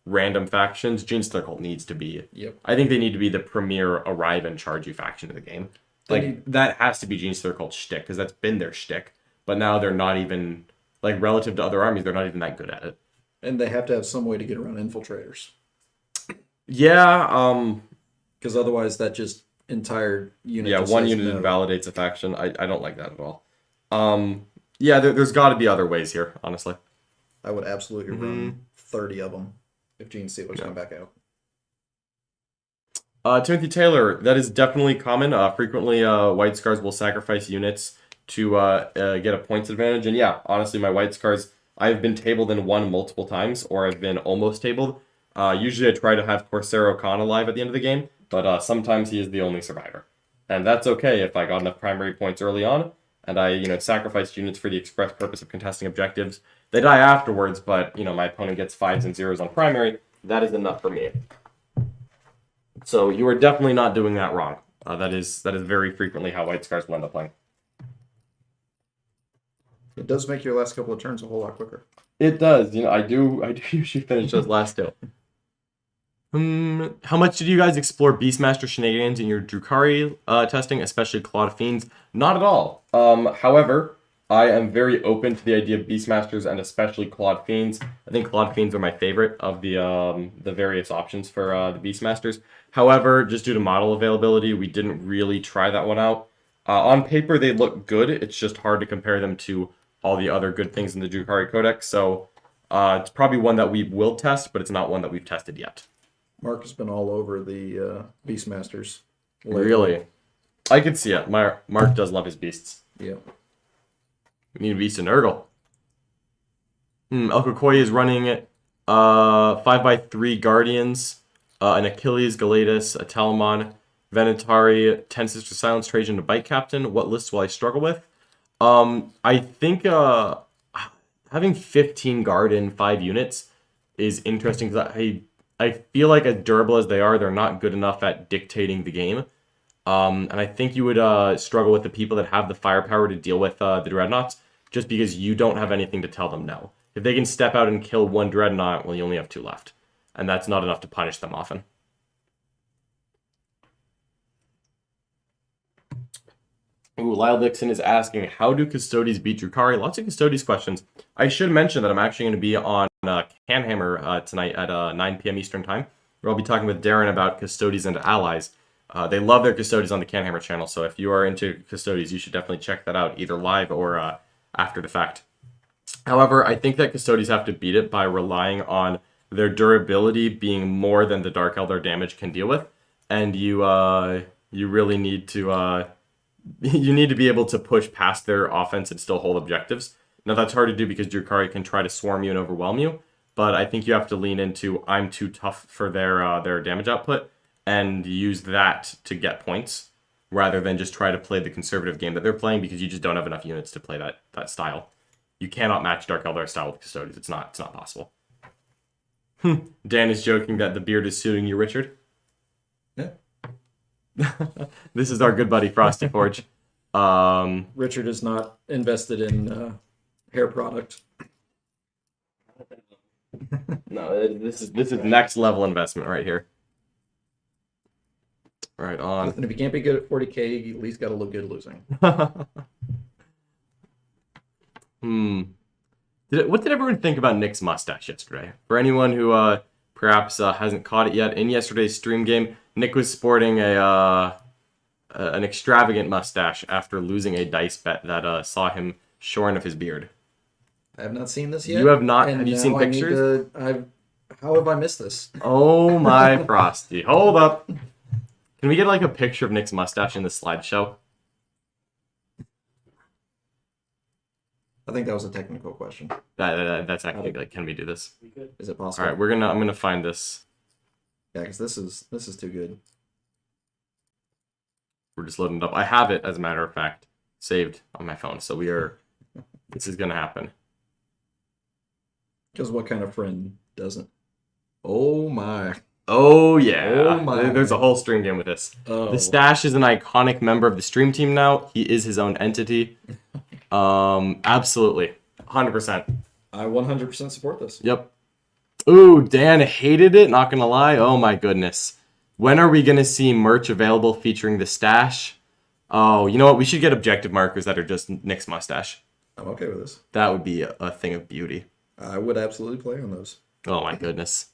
random factions, Genes Third Cult needs to be... Yep. I think they need to be the premier arrive and charge you faction of the game. That has to be Genes Third Cult's shtick, because that's been their shtick, but now they're not even... Like, relative to other armies, they're not even that good at it. And they have to have some way to get around infiltrators. Yeah, Because otherwise that just entire unit... yeah, just one says unit no. invalidates a faction. I don't like that at all. Yeah, there's got to be other ways here, honestly. I would absolutely run 30 of them if Gene Stealers come back out. Timothy Taylor, that is definitely common. Frequently, White Scars will sacrifice units to get a points advantage. And yeah, honestly, my White Scars, I've been tabled and won multiple times, or I've been almost tabled. Usually I try to have Corsair Khan alive at the end of the game, but sometimes he is the only survivor. And that's okay if I got enough primary points early on, and I sacrificed units for the express purpose of contesting objectives. They die afterwards, but, my opponent gets 5s and 0s on primary. That is enough for me. So you are definitely not doing that wrong. That is very frequently how White Scars will end up playing. It does make your last couple of turns a whole lot quicker. It does. I do usually finish those last two. How much did you guys explore Beastmaster shenanigans in your Drukhari testing, especially Clawed Fiends? Not at all. However, I am very open to the idea of Beastmasters and especially Clawed Fiends. I think Clawed Fiends are my favorite of the various options for the Beastmasters. However, just due to model availability, we didn't really try that one out. On paper, they look good. It's just hard to compare them to all the other good things in the Drukhari Codex. So it's probably one that we will test, but it's not one that we've tested yet. Mark has been all over the Beastmasters. Really? I could see it. Mark does love his beasts. Yeah. We need a beast in Urgle. Elkokoya is running 5x3 Guardians, an Achilles, Galatus, a Talamon, Venatari, 10 Sister Silence, Trajan, a Bite Captain. What list will I struggle with? I think having 15 guard in 5 units is interesting because I feel like as durable as they are, they're not good enough at dictating the game. And I think you would struggle with the people that have the firepower to deal with the Dreadnoughts just because you don't have anything to tell them no. If they can step out and kill one Dreadnought, well, you only have 2 left. And that's not enough to punish them often. Ooh, Lyle Dixon is asking, how do Custodes beat Drukhari? Lots of Custodes questions. I should mention that I'm actually going to be on Canhammer tonight at 9 p.m. Eastern Time, where I'll be talking with Darren about Custodes and allies. They love their Custodes on the Canhammer channel, so if you are into Custodes, you should definitely check that out, either live or after the fact. However, I think that Custodes have to beat it by relying on their durability being more than the Dark Eldar damage can deal with, and you really need to... you need to be able to push past their offense and still hold objectives. Now that's hard to do because Drukhari can try to swarm you and overwhelm you, but I think you have to lean into I'm too tough for their damage output and use that to get points rather than just try to play the conservative game that they're playing because you just don't have enough units to play that style. You cannot match Dark Eldar style with Custodians. It's not possible. Dan is joking that the beard is suiting you, Richard. Yeah. This is our good buddy Frosty Forge. Richard is not invested in hair product. No, this is next level investment right here. Right on. And if you can't be good at 40k, you at least got to look good losing. What did everyone think about Nick's mustache yesterday? For anyone who perhaps hasn't caught it yet, in yesterday's stream game, Nick was sporting an extravagant mustache after losing a dice bet that saw him shorn of his beard. I have not seen this yet. You have not? And have you seen pictures? How have I missed this? Oh my Frosty. Hold up. Can we get like a picture of Nick's mustache in the slideshow? I think that was a technical question. That's actually like, can we do this? Is it possible? All right, I'm gonna find this. Yeah, because this is too good. We're just loading it up. I have it, as a matter of fact, saved on my phone. So this is gonna happen. Because what kind of friend doesn't? Oh my. Oh yeah. Oh my. There's a whole stream game with this. Oh. The Stash is an iconic member of the stream team now. He is his own entity. Absolutely. 100%. I 100% support this. Yep. Ooh, Dan hated it, not gonna lie. Oh my goodness. When are we gonna see merch available featuring the Stash? Oh, you know what? We should get objective markers that are just Nick's mustache. I'm okay with this. That would be a thing of beauty. I would absolutely play on those. Oh my goodness.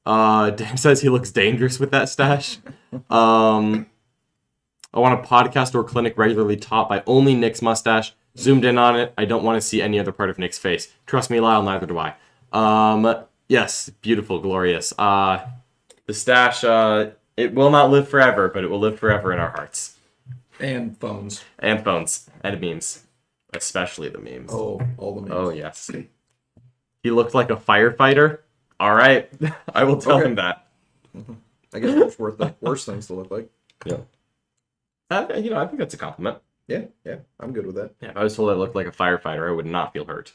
Dan says he looks dangerous with that stash. I want a podcast or clinic regularly taught by only Nick's mustache. Zoomed in on it. I don't want to see any other part of Nick's face. Trust me, Lyle, neither do I. Yes, beautiful, glorious. The stash, it will not live forever, but it will live forever in our hearts. And phones. And phones. And memes. Especially the memes. Oh, all the memes. Oh, yes. He looked like a firefighter. All right. I will tell him that. I guess there's worse things to look like. Yeah. I think that's a compliment. Yeah, I'm good with that. Yeah, if I was told I looked like a firefighter, I would not feel hurt.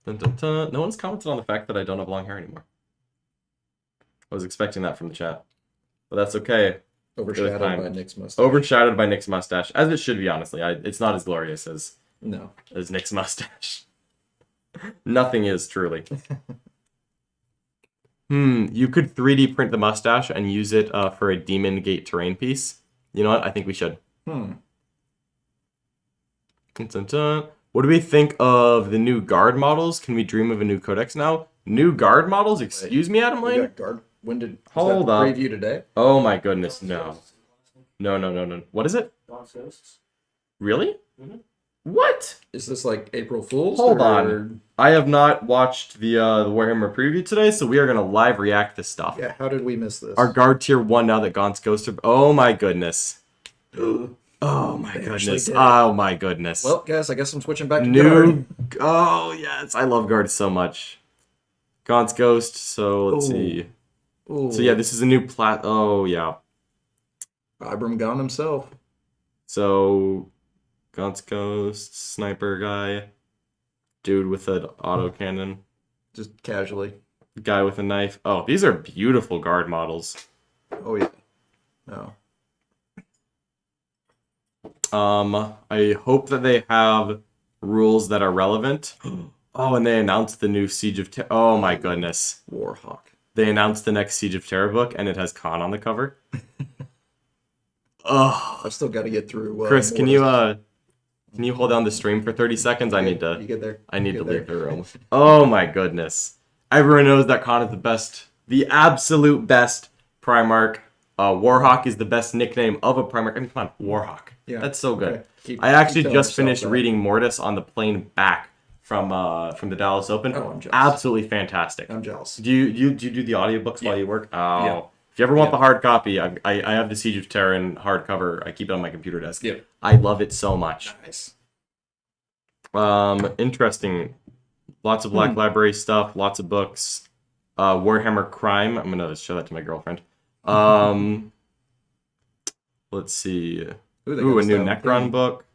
Dun, dun, dun. No one's commented on the fact that I don't have long hair anymore. I was expecting that from the chat. But that's okay. Overshadowed by Nick's mustache. Overshadowed by Nick's mustache. As it should be, honestly. It's not as glorious as Nick's mustache. Nothing is, truly. You could 3D print the mustache and use it for a Demon Gate terrain piece. You know what? I think we should. Dun, dun, dun. What do we think of the new guard models? Can we dream of a new codex now? New guard models? Excuse me, Adam Lane? Guard. When did Hold up. Preview today? Oh my goodness, no. No. What is it? Dawn's Ghosts. Really? Mm-hmm. What? Is this like April Fool's? Hold on. I have not watched the Warhammer preview today, so we are gonna live react this stuff. Yeah, how did we miss this? Our guard tier 1 now that Gaunt's Ghost are... Oh my goodness. Oh my goodness. Oh my goodness. Well, guys, I guess I'm switching back to guard. Oh yes, I love guard so much. Gaunt's Ghost, so let's see. Ooh. So yeah, this is a new Oh yeah. Ibram Gunn himself. So Gaunt's Ghost, sniper guy, dude with an autocannon. Just casually. Guy with a knife. Oh, these are beautiful guard models. Oh yeah. No. I hope that they have rules that are relevant. Oh, and they announced the new Siege of Terra. Oh my goodness. Warhawk. They announced the next Siege of Terra book, and it has Khan on the cover. Oh, I've still got to get through. Chris, can you hold down the stream for 30 seconds? I need to. You get there. I need to leave the room. Oh my goodness! Everyone knows that Khan is the best, the absolute best Primark. Warhawk is the best nickname of a Primark. I mean, come on, Warhawk. Yeah, that's so good. Okay. I actually just finished reading Mortis on the plane back from the Dallas Open. Oh, I'm jealous. Absolutely fantastic. I'm jealous. Do you do the audiobooks while you work? Oh, If you ever want the hard copy, I have the Siege of Terran hardcover. I keep it on my computer desk. Yeah. I love it so much. Nice. Interesting. Lots of Black Library stuff, lots of books. Warhammer Crime. I'm gonna show that to my girlfriend. Let's see. Ooh, a new Necron book.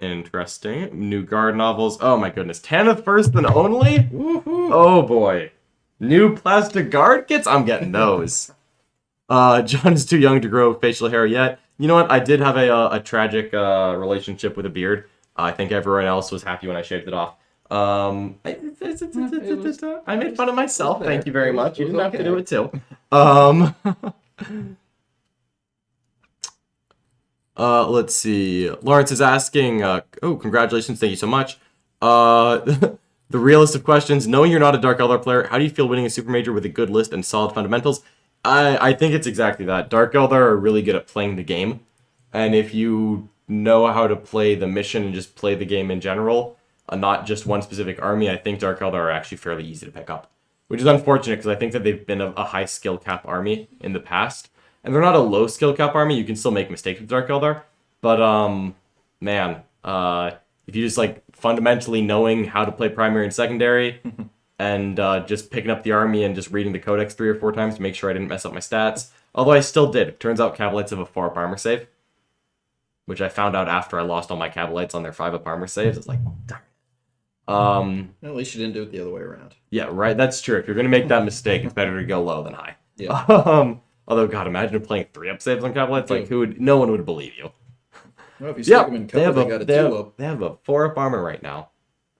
Interesting. New Guard novels. Oh my goodness. Tanith First and Only? Woohoo. Oh boy. New plastic guard kits? I'm getting those. John is too young to grow facial hair yet. You know what? I did have a tragic relationship with a beard. I think everyone else was happy when I shaved it off. I made fun of myself. Thank you very much. You didn't have to do it too. Let's see. Lawrence is asking, oh, congratulations. Thank you so much. The realist of questions, knowing you're not a Dark Eldar player, how do you feel winning a Super Major with a good list and solid fundamentals? I think it's exactly that. Dark Eldar are really good at playing the game. And if you know how to play the mission and just play the game in general, not just one specific army, I think Dark Eldar are actually fairly easy to pick up. Which is unfortunate because I think that they've been a high skill cap army in the past. And they're not a low skill cap army. You can still make mistakes with Dark Eldar. But, man, if you just, like, fundamentally knowing how to play primary and secondary and just picking up the army and just reading the codex 3 or 4 times to make sure I didn't mess up my stats. Although I still did. It turns out Cavalites have a 4-up armor save, which I found out after I lost all my Cavalites on their 5-up armor saves. It's like, darn. At least you didn't do it the other way around. Yeah, right. That's true. If you're going to make that mistake, it's better to go low than high. Yeah. Although, God, imagine playing 3-up saves on Cavalites. Like, no one would believe you. Well, if you stick them in cover, they got a 2-up. They have a 4-up armor right now.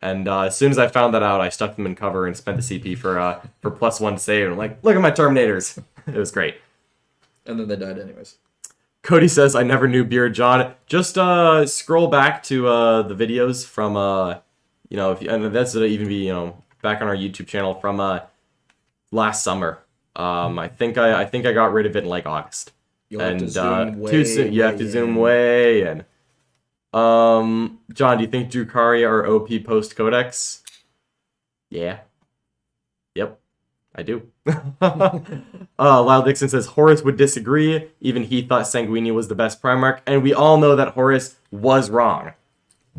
And as soon as I found that out, I stuck them in cover and spent the CP for +1 save. And I'm like, look at my Terminators. It was great. And then they died anyways. Cody says, I never knew Beard John. Just scroll back to the videos from, and that's to even be, back on our YouTube channel from last summer. I think I got rid of it in like August. You'll have to zoom way, too soon. You have to zoom way in. John, do you think Drukhari are OP post Codex? Yeah. Yep, I do. Lyle Dixon says Horus would disagree. Even he thought Sanguini was the best Primark, and we all know that Horus was wrong.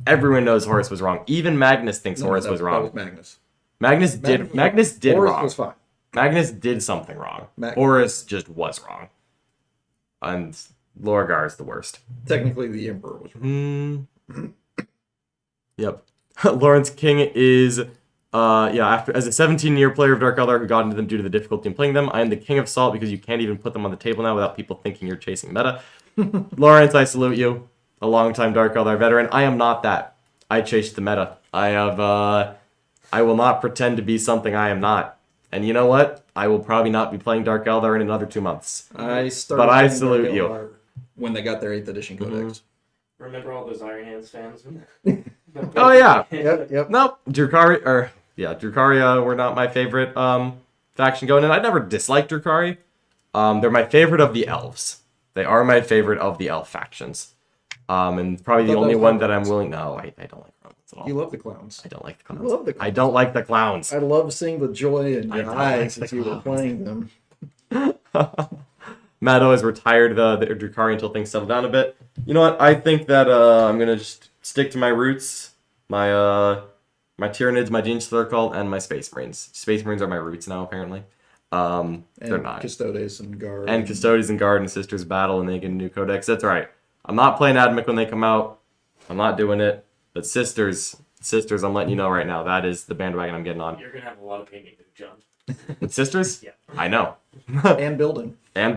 Everyone knows Horus was wrong. Even Magnus thinks Horus was wrong. That was Magnus. Magnus did Horus wrong. Was fine. Magnus did something wrong. Horus just was wrong. And Lorgar is the worst. Technically, the Emperor was wrong. Yep. Lawrence King is, after as a 17-year player of Dark Eldar who got into them due to the difficulty in playing them, I am the king of salt because you can't even put them on the table now without people thinking you're chasing meta. Lawrence, I salute you. A longtime Dark Eldar veteran. I am not that. I chase the meta. I will not pretend to be something I am not. And you know what? I will probably not be playing Dark Eldar in another 2 months. I salute you. When they got their 8th edition codex. Remember all those Iron Hands fans? Oh yeah. Yep. Nope. Drukhari were not my favorite faction going in. I never disliked Drukhari. They're my favorite of the elves. They are my favorite of the elf factions. And probably the only one that I'm willing. No, I don't like clowns at all. You love the clowns. I don't like the clowns. I love the clowns. I don't like the clowns. I love seeing the joy in your eyes as you were playing them. Matto has retired the Drukhari until things settle down a bit. You know what? I think that I'm gonna just stick to my roots, my Tyranids, my Genius Circle, and my Space Marines. Space Marines are my roots now, apparently. They're not. Custodes and Guard. And Custodes and Guard and Sisters battle and they get a new codex. That's right. I'm not playing Adamic when they come out. I'm not doing it. But Sisters, I'm letting you know right now. That is the bandwagon I'm getting on. You're going to have a lot of painting to do, John. With Sisters? Yeah. I know. And building. I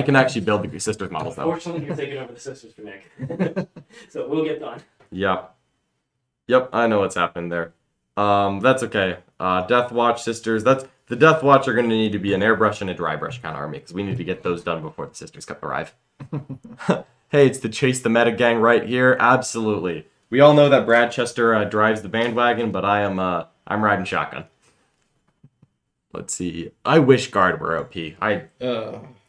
can actually build the Sisters models though. Unfortunately, you're taking over the Sisters for Nick. So we'll get done. Yep, I know what's happened there. That's okay. Death Watch, Sisters. The Death Watch are going to need to be an airbrush and a dry brush kind of army because we need to get those done before the Sisters Cup arrive. Hey, it's the Chase the Meta gang right here. Absolutely. We all know that Bradchester drives the bandwagon, but I'm riding shotgun. Let's see. I wish Guard were OP.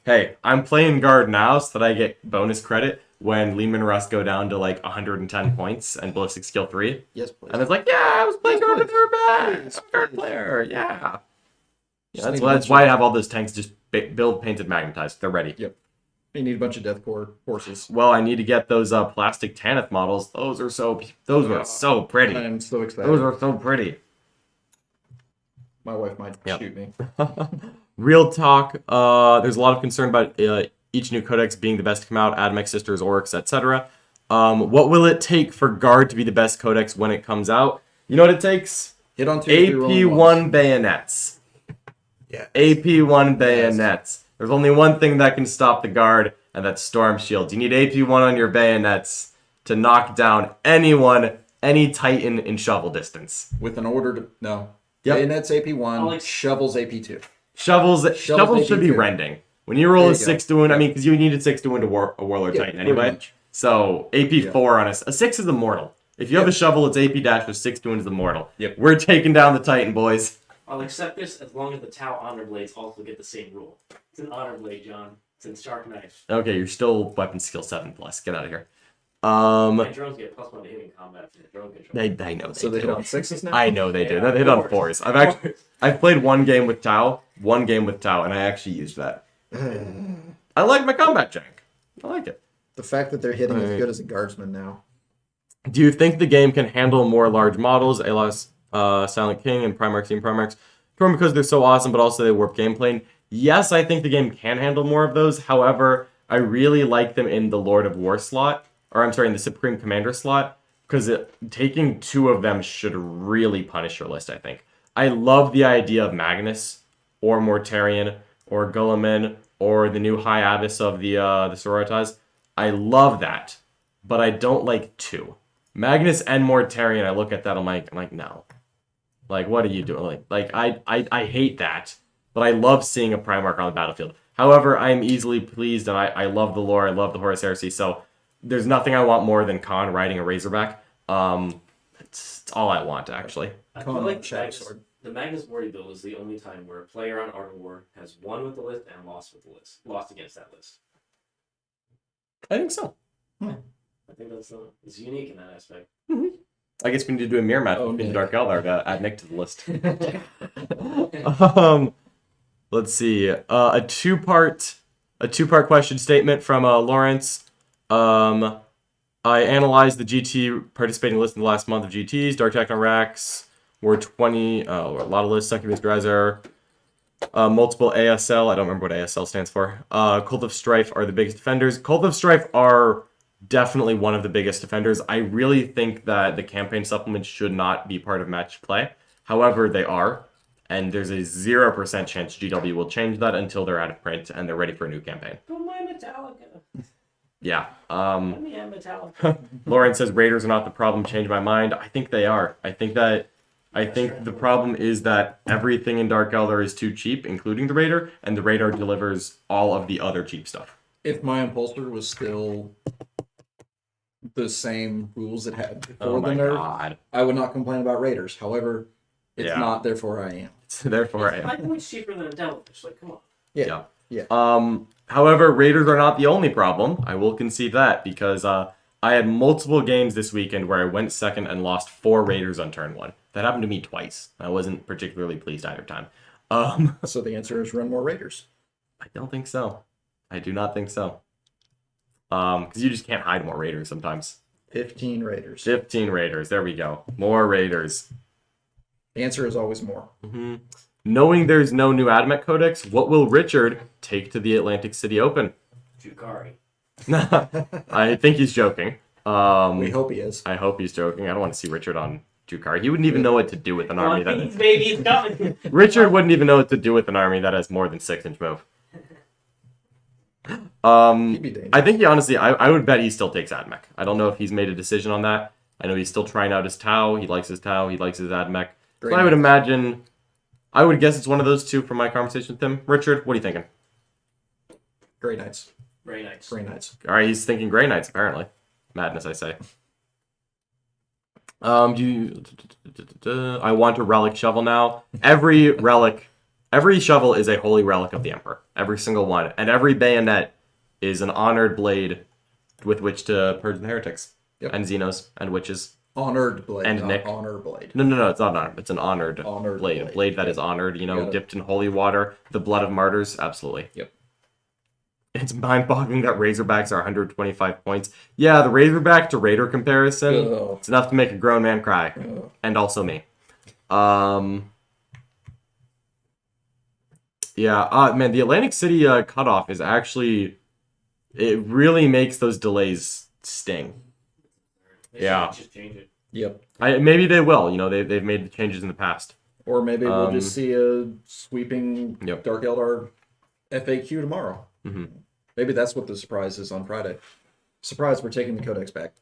Hey, I'm playing Guard now so that I get bonus credit when Lehman Russ go down to like 110 points and Ballistic Skill 3. Yes, please. And it's like, yeah, I was playing Guard and they were bad. I'm a Guard player, yeah. Yeah, that's why I have all those tanks just build, painted, magnetized. They're ready. Yep. You need a bunch of Death Core horses. Well, I need to get those plastic Tanith models. Those are so pretty. I'm so excited. Those are so pretty. My wife might shoot me. Real talk. There's a lot of concern about each new codex being the best to come out. Admech Sisters, Oryx, etc. What will it take for Guard to be the best codex when it comes out? You know what it takes? Hit on 2 AP1 bayonets. Yeah. AP1 bayonets. There's only one thing that can stop the Guard, and that's Storm Shields. You need AP1 on your bayonets to knock down anyone, any Titan in shovel distance. With an order to... No. Yep. Bayonets AP1, shovels AP2. Shovels should be AP2. rending. When you roll There a you 6 to win, I mean, because you needed 6 to win to a Warlord Yeah, Titan pretty anyway. much. So AP4 on a 6 is immortal. If you have a shovel, it's AP dash with 6 to win is immortal. Yep. We're taking down the Titan, boys. I'll accept this as long as the Tau Honor Blades also get the same rule. It's an Honor Blade, John. It's in Sharp Knife. Okay, you're still weapon skill 7 plus. Get out of here. My drones get +1 to hitting combat from the drone control. I know they So they do. hit on 6s now? I know they do. Yeah, They hit on of 4s. course. I've played one game with Tau, and I actually used that. I like my combat jank. I like it. The fact that they're hitting as Alright. good as a guardsman now. Do you think the game can handle more large models, Alas, Silent King, and Primark Team Primarks? Because they're so awesome, but also they warp gameplay. Yes, I think the game can handle more of those. However, I really like them in the Lord of War slot, or I'm sorry, in the Supreme Commander slot, because taking 2 of them should really punish your list, I think. I love the idea of Magnus, or Mortarion, or Guilliman, or the new High Abbess of the Sororitas. I love that, but I don't like 2. Magnus and Mortarion, I look at that, I'm like, no. Like, what are you doing? I hate that, but I love seeing a Primarch on the battlefield. However, I'm easily pleased, and I love the lore, I love the Horus Heresy, so there's nothing I want more than Khan riding a Razorback. It's all I want, actually. I Come feel on, like Shadow Sword. the Magnus Morty build is the only time where a player on Art of War has won with the list and lost with the list. Lost against that list. I think so. I think it's unique in that aspect. I guess we need to do a mirror match between Nick. Dark Eldar to add Nick to the list. Let's see. A two-part question statement from Lawrence. I analyzed the GT participating list in the last month of GTs. Dark Techno Racks were 20. A lot of lists. Succubus Dreiser. Multiple ASL. I don't remember what ASL stands for. Cult of Strife are the biggest defenders. Cult of Strife are definitely one of the biggest defenders. I really think that the campaign supplements should not be part of match play. However, they are. And there's a 0% chance GW will change that until they're out of print and they're ready for a new campaign. But my Metallica. Yeah. Let me have Metallica. Lauren says Raiders are not the problem. Change my mind. I think they are. I think the problem is that everything in Dark Eldar is too cheap, including the Raider, and the Raider delivers all of the other cheap stuff. If my Impulsor was still the same rules it had before Oh the my nerf, god. I would not complain about Raiders. However, it's Yeah. not, therefore I am. Therefore, I am. I think it's cheaper than a Devilfish. Like, come on. Yeah. However, Raiders are not the only problem. I will concede that because I had multiple games this weekend where I went second and lost 4 Raiders on turn 1. That happened to me twice. I wasn't particularly pleased either time. So the answer is run more Raiders. I don't think so. I do not think so. Because you just can't hide more Raiders sometimes. 15 Raiders. 15 Raiders. There we go. More Raiders. The answer is always more. Mm-hmm. Knowing there's no new Admech Codex, what will Richard take to the Atlantic City Open? Jukari. I think he's joking. We hope he is. I hope he's joking. I don't want to see Richard on Jukari. He wouldn't even know what to do with an army that is... Baby, it's coming. Richard wouldn't even know what to do with an army that has more than 6-inch move. He'd be dangerous. I think he honestly, I would bet he still takes Admech. I don't know if he's made a decision on that. I know he's still trying out his Tau. He likes his Tau. He likes his Admech. So I would imagine, I would guess it's one of those two from my conversation with him. Richard, what are you thinking? Grey Knights. Very nice. Grey Knights. All right, he's thinking Grey Knights, apparently. Madness, I say. I want a relic shovel now. Every shovel is a holy relic of the Emperor. Every single one. And every bayonet is an honored blade with which to purge the heretics. Yep. And Xenos and witches. Honored blade, And not Nick. honor blade. No, it's not an honor. It's an honored, Honored blade. A blade. blade that is honored, Got it. dipped in holy water. The blood of martyrs, absolutely. Yep. It's mind-boggling that Razorbacks are 125 points. Yeah, the Razorback to Raider comparison, Ugh. it's enough to make a grown man cry. Ugh. And also me. Yeah, man, the Atlantic City cutoff is actually... It really makes those delays sting. They should Yeah. just change it. Yep. Maybe they will. You know, they've made the changes in the past. Or maybe we'll just see a sweeping Yep. Dark Eldar FAQ tomorrow. Mhm. Maybe that's what the surprise is on Friday. Surprise, we're taking the Codex back.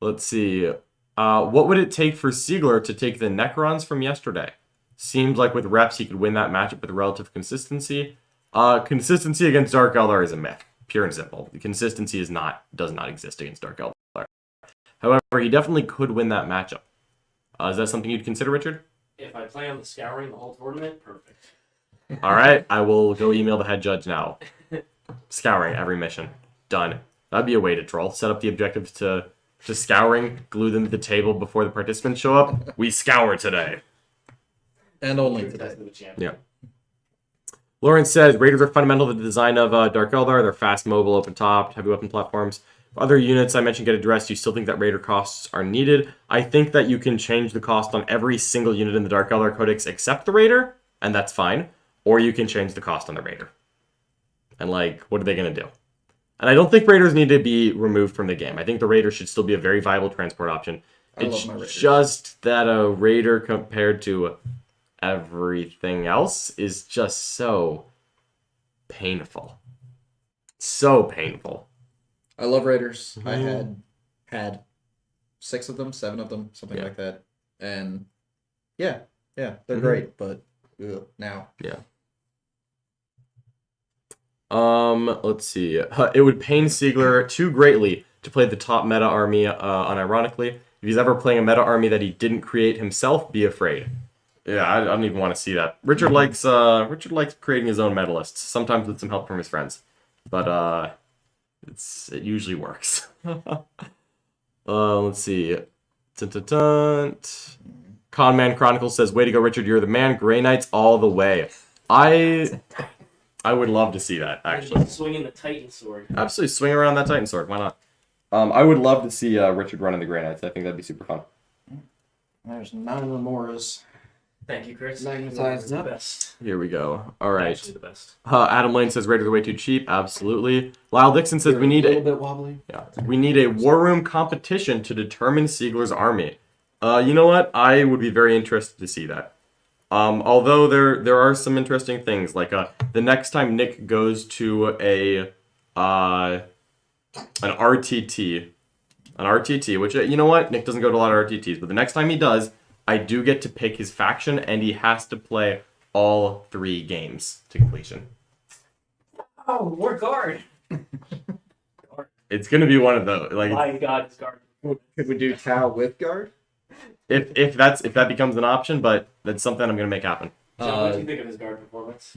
Let's see. What would it take for Siegler to take the Necrons from yesterday? Seems like with reps he could win that matchup with relative consistency. Consistency against Dark Eldar is a myth, pure and simple. The consistency does not exist against Dark Eldar. However, he definitely could win that matchup. Is that something you'd consider, Richard? If I play on the scouring the whole tournament, perfect. All right, I will go email the head judge now. Scouring every mission. Done. That'd be a way to troll. Set up the objectives to scouring, glue them to the table before the participants show up. We scour today. And only True today. test of the champion. Yeah. Lawrence says, Raiders are fundamental to the design of Dark Eldar. They're fast, mobile, open-topped, heavy weapon platforms. Other units I mentioned get addressed. You still think that Raider costs are needed? I think that you can change the cost on every single unit in the Dark Eldar Codex except the Raider, and that's fine. Or you can change the cost on the Raider. And, like, what are they going to do? And I don't think Raiders need to be removed from the game. I think the Raider should still be a very viable transport option. I It's love my Raiders. just that a Raider compared to everything else is just so painful. So painful. I love Raiders. I Mhm. had 6 of them, 7 of them, something Yeah. like that. And yeah, they're Mhm. great, but now. Yeah. Let's see. It would pain Siegler too greatly to play the top meta army, unironically. If he's ever playing a meta army that he didn't create himself, be afraid. Yeah, I don't even want to see that. Richard likes creating his own meta lists, sometimes with some help from his friends. But it usually works. Let's see. Dun. Conman Chronicles says, "Way to go, Richard! You're the man. Grey Knights all the way." I would love to see that, actually. Swinging the Titan sword. Absolutely, swing around that Titan sword. Why not? I would love to see Richard running the Grey Knights. I think that'd be super fun. There's 9 Remoras. Thank you, Chris. Magnetized You're up. the best. Here we go. All right. Actually the best. Adam Lane says Raiders are way too cheap. Absolutely. Lyle Dixon says we need a bit wobbly. war room competition to determine Siegler's army. You know what? I would be very interested to see that. Although there are some interesting things, like the next time Nick goes to an RTT, which you know what, Nick doesn't go to a lot of RTTs, but the next time he does, I do get to pick his faction, and he has to play all 3 games to completion. Oh, more guard. It's gonna be one of those. Like, My God, it's guard. Could we do Tau with guard? if that becomes an option, but that's something I'm gonna make happen. John, what do you think of his guard performance?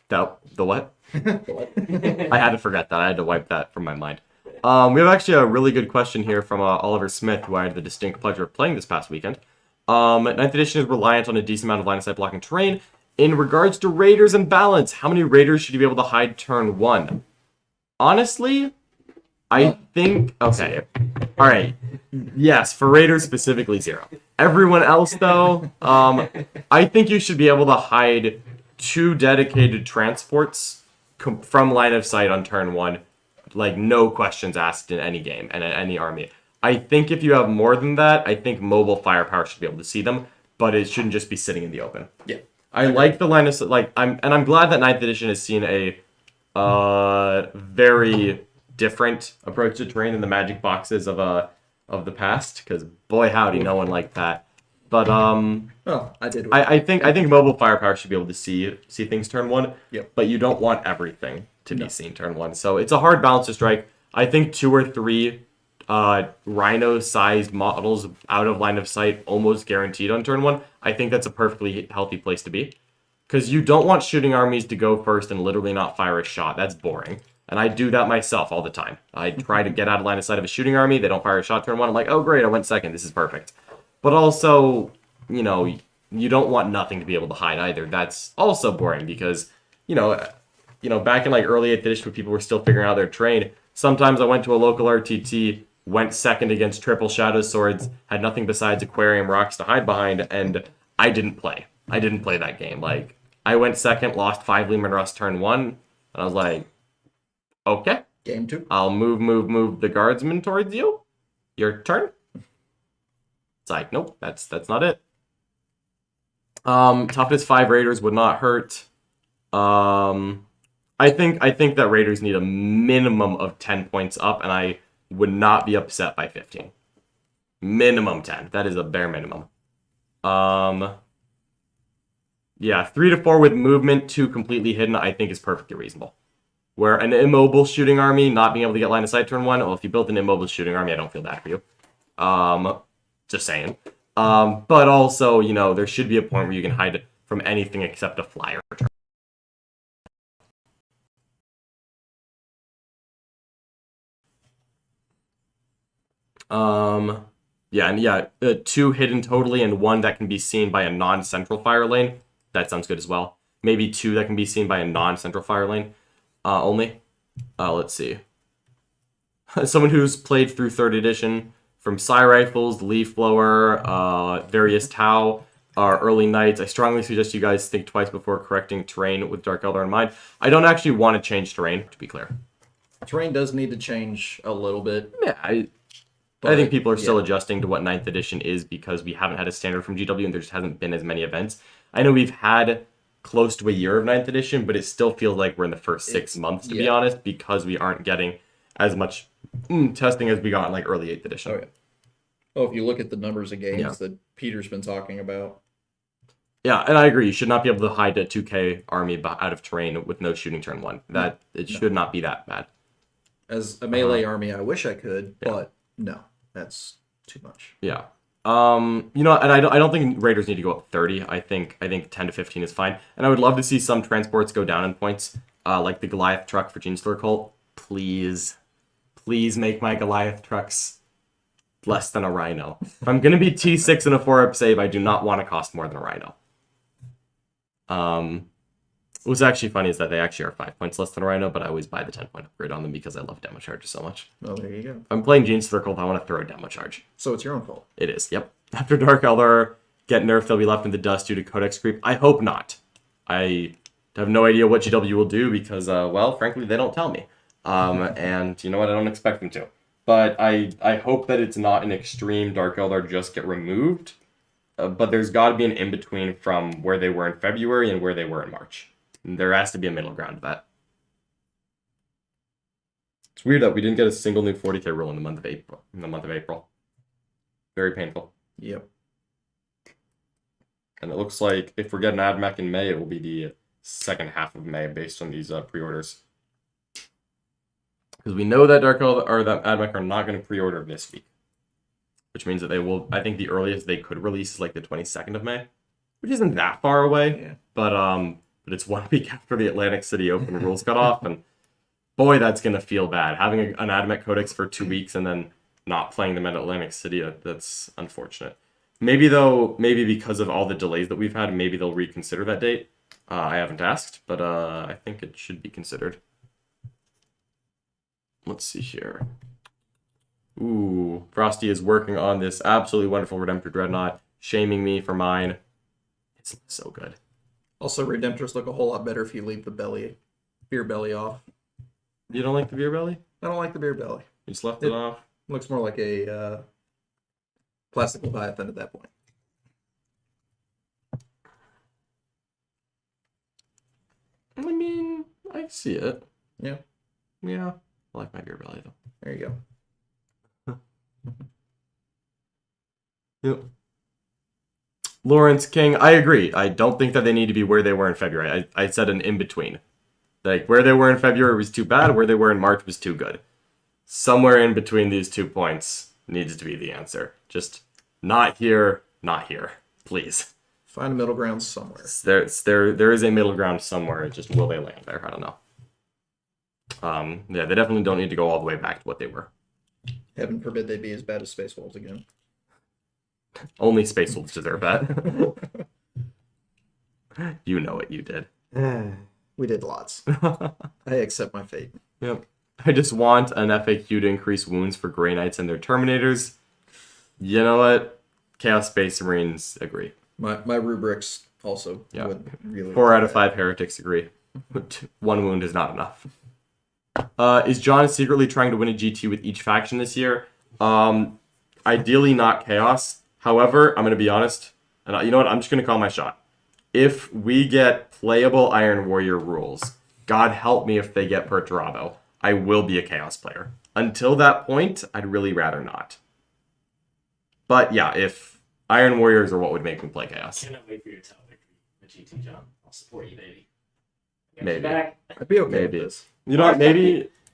The what? I had to forget that. I had to wipe that from my mind. We have actually a really good question here from Oliver Smith, who I had the distinct pleasure of playing this past weekend. 9th edition is reliant on a decent amount of line of sight blocking terrain. In regards to Raiders and balance, how many Raiders should you be able to hide turn 1? Honestly, I think... Okay. Alright. Yes, for Raiders specifically, 0. Everyone else, though, I think you should be able to hide 2 dedicated transports from line of sight on turn 1. Like, no questions asked in any game and in any army. I think if you have more than that, I think mobile firepower should be able to see them, but it shouldn't just be sitting in the open. Yeah. I like the line of sight. Like, I'm glad that 9th edition has seen a very different approach to terrain than the magic boxes of the past, because boy howdy, no one liked that. But Well, I did. I think mobile firepower should be able to see things turn 1. Yep. But you don't want everything to be seen turn 1. So it's a hard balance to strike. I think 2 or 3 rhino-sized models out of line of sight almost guaranteed on turn 1. I think that's a perfectly healthy place to be. Because you don't want shooting armies to go first and literally not fire a shot. That's boring. And I do that myself all the time. I try to get out of line of sight of a shooting army. They don't fire a shot turn 1. I'm like, oh, great, I went second. This is perfect. But also, you know, you don't want nothing to be able to hide either. That's also boring because, you know, back in like early 8th edition when people were still figuring out their terrain, sometimes I went to a local RTT, went second against triple Shadow Swords, had nothing besides Aquarium Rocks to hide behind, and I didn't play. I didn't play that game. Like, I went second, lost 5 Lehman Russ turn 1, and I was like, okay. Game 2. I'll move the guardsman towards you. Your turn. It's like, nope, that's not it. Toughness 5 Raiders would not hurt. I think that Raiders need a minimum of 10 points up, and I would not be upset by 15. Minimum 10. That is a bare minimum. Yeah, 3 to 4 with movement, 2 completely hidden, I think is perfectly reasonable. Where an immobile shooting army, not being able to get line of sight turn 1, well, if you built an immobile shooting army, I don't feel bad for you. Just saying. But also, you know, there should be a point where you can hide from anything except a flyer turn. Yeah, 2 hidden totally and 1 that can be seen by a non-central fire lane. That sounds good as well. Maybe 2 that can be seen by a non-central fire lane only. Let's see. Someone who's played through 3rd edition, from Psy Rifles, Leaf Blower, various Tau, early Knights. I strongly suggest you guys think twice before correcting terrain with Dark Eldar in mind. I don't actually want to change terrain, to be clear. Terrain does need to change a little bit. Yeah, I think people are still adjusting to what 9th edition is because we haven't had a standard from GW and there just hasn't been as many events. I know we've had close to a year of 9th edition, but it still feels like we're in the first 6 months, to be honest, because we aren't getting as much testing as we got in like early 8th edition. Oh, yeah. Oh, if you look at the numbers of games that Peter's been talking about. Yeah, and I agree. You should not be able to hide a 2k army out of terrain with no shooting turn 1. It should not be that bad. As a melee army, I wish I could, but no, that's too much. Yeah. You know, and I don't think Raiders need to go up 30. I think 10 to 15 is fine. And I would love to see some transports go down in points, like the Goliath truck for Genestealer Cult. Please make my Goliath trucks less than a Rhino. If I'm gonna be T6 and a 4-up save, I do not want to cost more than a Rhino. What's actually funny is that they actually are 5 points less than a Rhino, but I always buy the 10-point upgrade on them because I love demo charges so much. Oh, there you go. If I'm playing Genestealer Cult, I want to throw a demo charge. So it's your own fault. It is, yep. After Dark Eldar get nerfed, they'll be left in the dust due to Codex creep. I hope not. I have no idea what GW will do because, well, frankly, they don't tell me. And you know what? I don't expect them to. But I hope that it's not an extreme Dark Eldar just get removed. But there's got to be an in-between from where they were in February and where they were in March. There has to be a middle ground to that. It's weird that we didn't get a single new 40k rule in the month of April. Very painful. Yep. And it looks like if we're getting AdMech in May, it will be the second half of May based on these pre-orders. Because we know that Dark Eldar or that AdMech are not going to pre-order this week. Which means that they will, I think the earliest they could release is like the 22nd of May. Which isn't that far away. Yeah. But it's 1 week after the Atlantic City Open rules got off. And boy, that's going to feel bad. Having an AdMech Codex for 2 weeks and then not playing them at Atlantic City, that's unfortunate. Maybe because of all the delays that we've had, maybe they'll reconsider that date. I haven't asked, but I think it should be considered. Let's see here. Ooh, Frosty is working on this absolutely wonderful Redemptor Dreadnought, shaming me for mine. It's so good. Also, Redemptors look a whole lot better if you leave the beer belly off. You don't like the beer belly? I don't like the beer belly. You just left it off? Looks more like a plastic Leviathan at that point. I mean, I see it. Yeah. Yeah. I like my beer belly, though. There you go. Yep. Lawrence King, I agree. I don't think that they need to be where they were in February. I said an in-between. Like, where they were in February was too bad, where they were in March was too good. Somewhere in between these 2 points needs to be the answer. Just not here, not here. Please. Find a middle ground somewhere. There is a middle ground somewhere. Just will they land there? I don't know. Yeah, they definitely don't need to go all the way back to what they were. Heaven forbid they be as bad as Space Wolves again. Only Space Wolves deserve that. You know what you did. We did lots. I accept my fate. Yep. I just want an FAQ to increase wounds for Grey Knights and their Terminators. You know what? Chaos Space Marines agree. My rubrics also Yeah. would really. 4 out of 5 heretics agree. 1 wound is not enough. Is John secretly trying to win a GT with each faction this year? Ideally not Chaos. However, I'm going to be honest, and you know what? I'm just going to call my shot. If we get playable Iron Warrior rules, God help me if they get Perturabo, I will be a Chaos player. Until that point, I'd really rather not. But yeah, if Iron Warriors are what would make me play Chaos. I cannot wait for your title victory with GT, John. I'll support you, baby. Got Maybe. your back. I'd be okay Maybe. with this. You know what?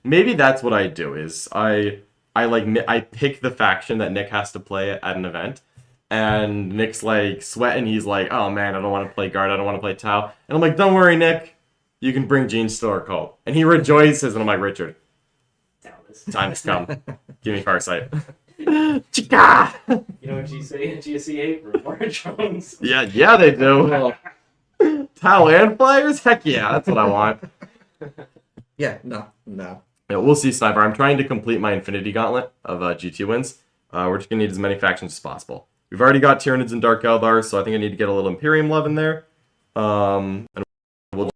Maybe that's what I do. Is I pick the faction that Nick has to play at an event, and Nick's like sweating. He's like, "Oh man, I don't want to play guard. I don't want to play Tau." And I'm like, "Don't worry, Nick. You can bring Gene Store Cult." And he rejoices, and I'm like, "Richard, time has come. Give me Farsight." Chica! You know what GSC8? Reporter drones. Yeah, they do. Tau and players? Heck yeah, that's what I want. Yeah, no. Yeah, we'll see, Sniper. I'm trying to complete my Infinity Gauntlet of GT wins. We're just going to need as many factions as possible. We've already got Tyranids and Dark Eldar, so I think I need to get a little Imperium love in there. And we'll...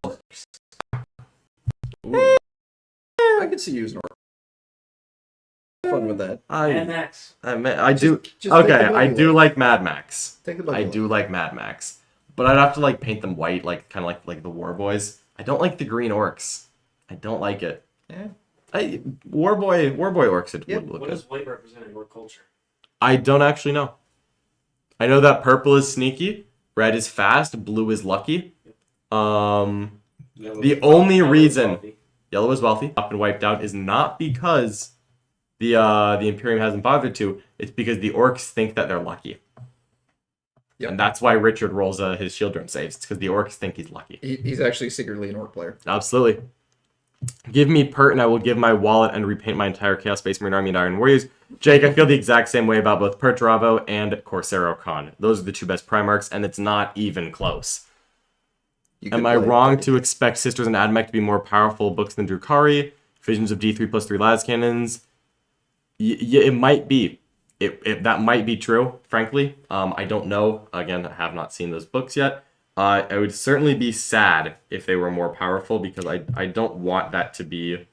I could see using fun with that. And Max. I do... Just okay, take the I buggy do look. like Mad Max. Take the buggy I look. do like Mad Max. But I'd have to like paint them white, like kind of like the War Boys. I don't like the green orcs. I don't like it. Yeah. War Boy orcs would look What good. does white represent in your culture? I don't actually know. I know that purple is sneaky, red is fast, blue is lucky. Yellow The is- only yellow is reason wealthy. yellow is wealthy, up and wiped out, is not because the Imperium hasn't bothered to. It's because the orcs think that they're lucky. Yep. And that's why Richard rolls his shield drone saves. It's because the orcs think he's lucky. He's actually secretly an orc player. Absolutely. Give me Pert and I will give my wallet and repaint my entire Chaos Space Marine Army and Iron Warriors. Jake, I feel the exact same way about both Perturabo and Corsaro Khan. Those are the 2 best Primarks, and it's not even close. You could Am I play wrong like to expect Sisters and Admech to be more powerful books than Drukhari? Visions of D3+3 Las Cannons? Yeah, it might be. That might be true, frankly. I don't know. Again, I have not seen those books yet. I would certainly be sad if they were more powerful because I don't want that to be...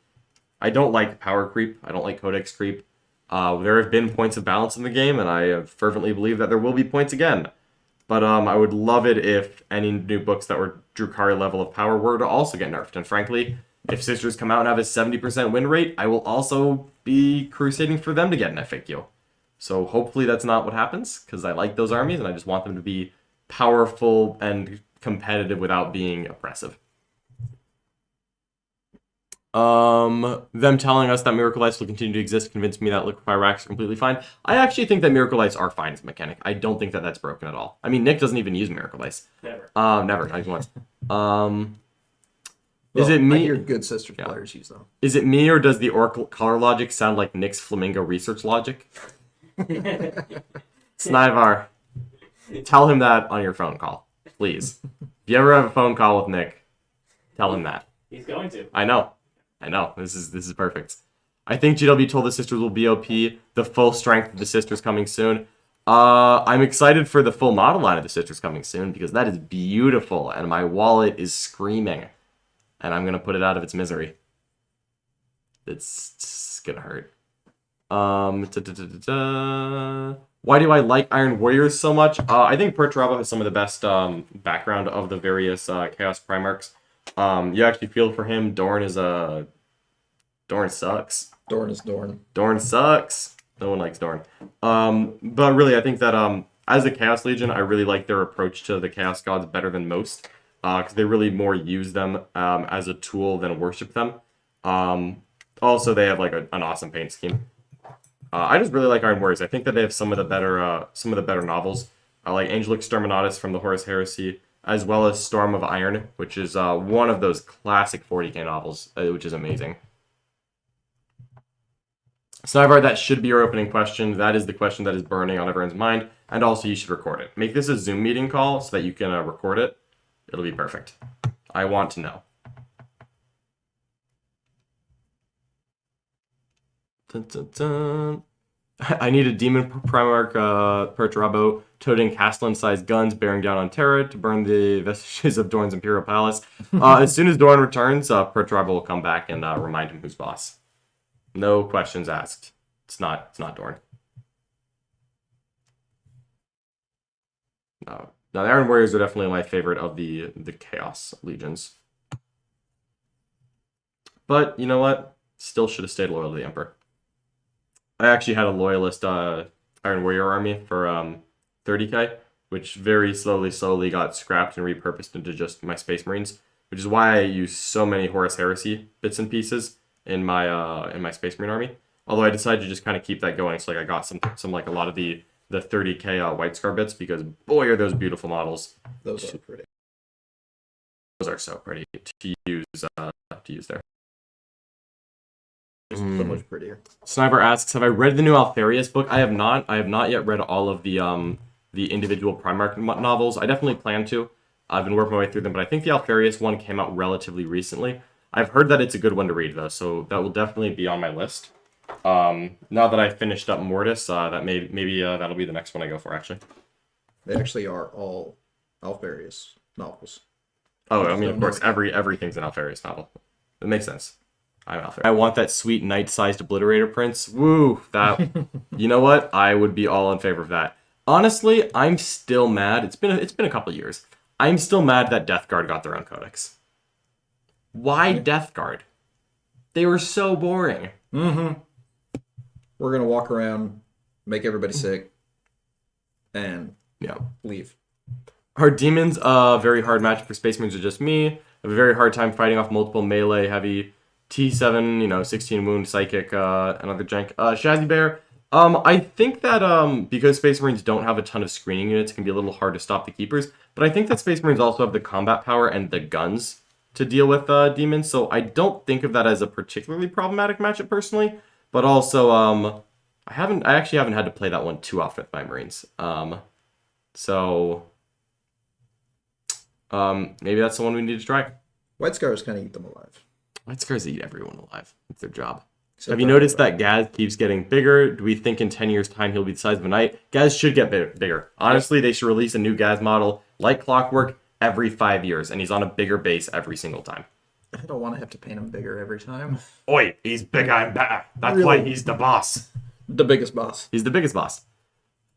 I don't like power creep. I don't like codex creep. There have been points of balance in the game, and I fervently believe that there will be points again. But I would love it if any new books that were Drukhari level of power were to also get nerfed. And frankly, if Sisters come out and have a 70% win rate, I will also be crusading for them to get an FAQ. So hopefully that's not what happens, because I like those armies, and I just want them to be powerful and competitive without being oppressive. Them telling us that Miracle Lights will continue to exist convinced me that Liquefy Racks are completely fine. I actually think that Miracle Lights are fine as a mechanic. I don't think that that's broken at all. I mean, Nick doesn't even use Miracle Lights. Never. Never, not even once. Is Well, it me? I hear good sister Yeah. players use them. Is it me, or does the Oracle color logic sound like Nick's Flamingo research logic? Snivar, tell him that on your phone call, please. If you ever have a phone call with Nick, tell him that. He's going to. I know. This is perfect. I think GW told the Sisters will be OP. The full strength of the Sisters coming soon. I'm excited for the full model line of the Sisters coming soon because that is beautiful and my wallet is screaming. And I'm gonna put it out of its misery. It's gonna hurt. Why do I like Iron Warriors so much? I think Perturabo has some of the best background of the various Chaos Primarchs. You actually feel for him. Dorn sucks. Dorn is Dorn. Dorn sucks. No one likes Dorn. But really, I think that as a Chaos Legion, I really like their approach to the Chaos Gods better than most. Because they really more use them as a tool than worship them. Also, they have like an awesome paint scheme. I just really like Iron Warriors. I think that they have some of the better novels, like Angel Exterminatus from the Horus Heresy, as well as Storm of Iron, which is one of those classic 40k novels, which is amazing. Snivar, that should be your opening question. That is the question that is burning on everyone's mind. And also, you should record it. Make this a Zoom meeting call so that you can record it. It'll be perfect. I want to know. Dun, dun, dun. I need a demon Primark Perturabo toting Castellan-sized guns bearing down on Terra to burn the vestiges of Dorne's Imperial Palace. As soon as Dorne returns, Perturabo will come back and remind him who's boss. No questions asked. It's not Dorne. No. Now, the Iron Warriors are definitely my favorite of the Chaos Legions. But, you know what? Still should have stayed loyal to the Emperor. I actually had a loyalist Iron Warrior army for 30k, which very slowly got scrapped and repurposed into just my Space Marines, which is why I use so many Horus Heresy bits and pieces in my Space Marine army. Although I decided to just kind of keep that going, so like I got some like a lot of the 30k White Scar bits, because boy are those beautiful models. Those are pretty. Those are so pretty to use there. So much prettier. Sniper asks, have I read the new Alfarius book? I have not. I have not yet read all of the individual Primark novels. I definitely plan to. I've been working my way through them, but I think the Alfarius one came out relatively recently. I've heard that it's a good one to read, though, so that will definitely be on my list. Now that I finished up Mortis, that maybe that'll be the next one I go for, actually. They actually are all Alfarius novels. Oh, I mean, of course, everything's an Alfarius novel. It makes sense. I'm Alfarius. I want that sweet knight-sized obliterator prince. Woo! That, you know what? I would be all in favor of that. Honestly, I'm still mad. It's been a couple of years. I'm still mad that Death Guard got their own codex. Why Death Guard? They were so boring. Mm-hmm. We're gonna walk around, make everybody sick, and leave. Our demons, very hard match for Space Marines are just me. I have a very hard time fighting off multiple melee heavy T7, 16 wound psychic, another jank. Shazzy Bear. I think that because Space Marines don't have a ton of screening units, it can be a little hard to stop the keepers. But I think that Space Marines also have the combat power and the guns to deal with demons, so I don't think of that as a particularly problematic matchup personally. But also, I actually haven't had to play that one too often with my Marines. Maybe that's the one we need to try. White Scars kind of eat them alive. White Scars eat everyone alive. It's their job. Except have you noticed that Gaz keeps getting bigger? Do we think in 10 years' time he'll be the size of a knight? Gaz should get bigger. Honestly, they should release a new Gaz model like clockwork every 5 years, and he's on a bigger base every single time. I don't want to have to paint him bigger every time. Oi, he's big, I'm better. That's Really? why he's the boss. The biggest boss. He's the biggest boss.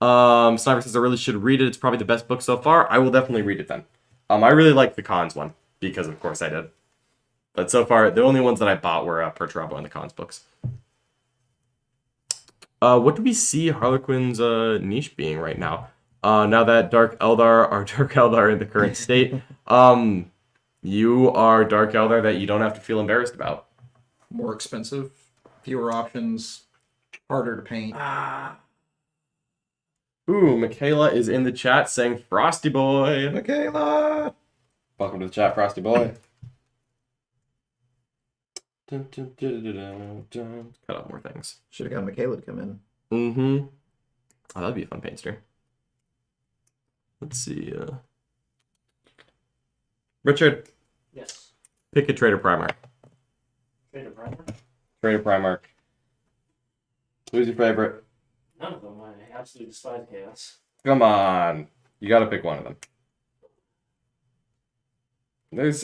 Sniper says I really should read it. It's probably the best book so far. I will definitely read it then. I really like the Cons one, because of course I did. But so far, the only ones that I bought were Perturabo and the Cons books. What do we see Harlequin's niche being right now? Now that Dark Eldar in the current state, you are Dark Eldar that you don't have to feel embarrassed about. More expensive, fewer options, harder to paint. Ooh, Michaela is in the chat saying Frosty Boy. Michaela! Welcome to the chat, Frosty Boy. Cut out more things. Should have got Michaela to come in. Mm-hmm. Oh, that'd be a fun paint stream. Let's see. Richard, Yes. pick a Trader Primark. Trader Primark? Trader Primark. Who's your favorite? None of them. I absolutely despise chaos. Come on. You gotta pick one of them.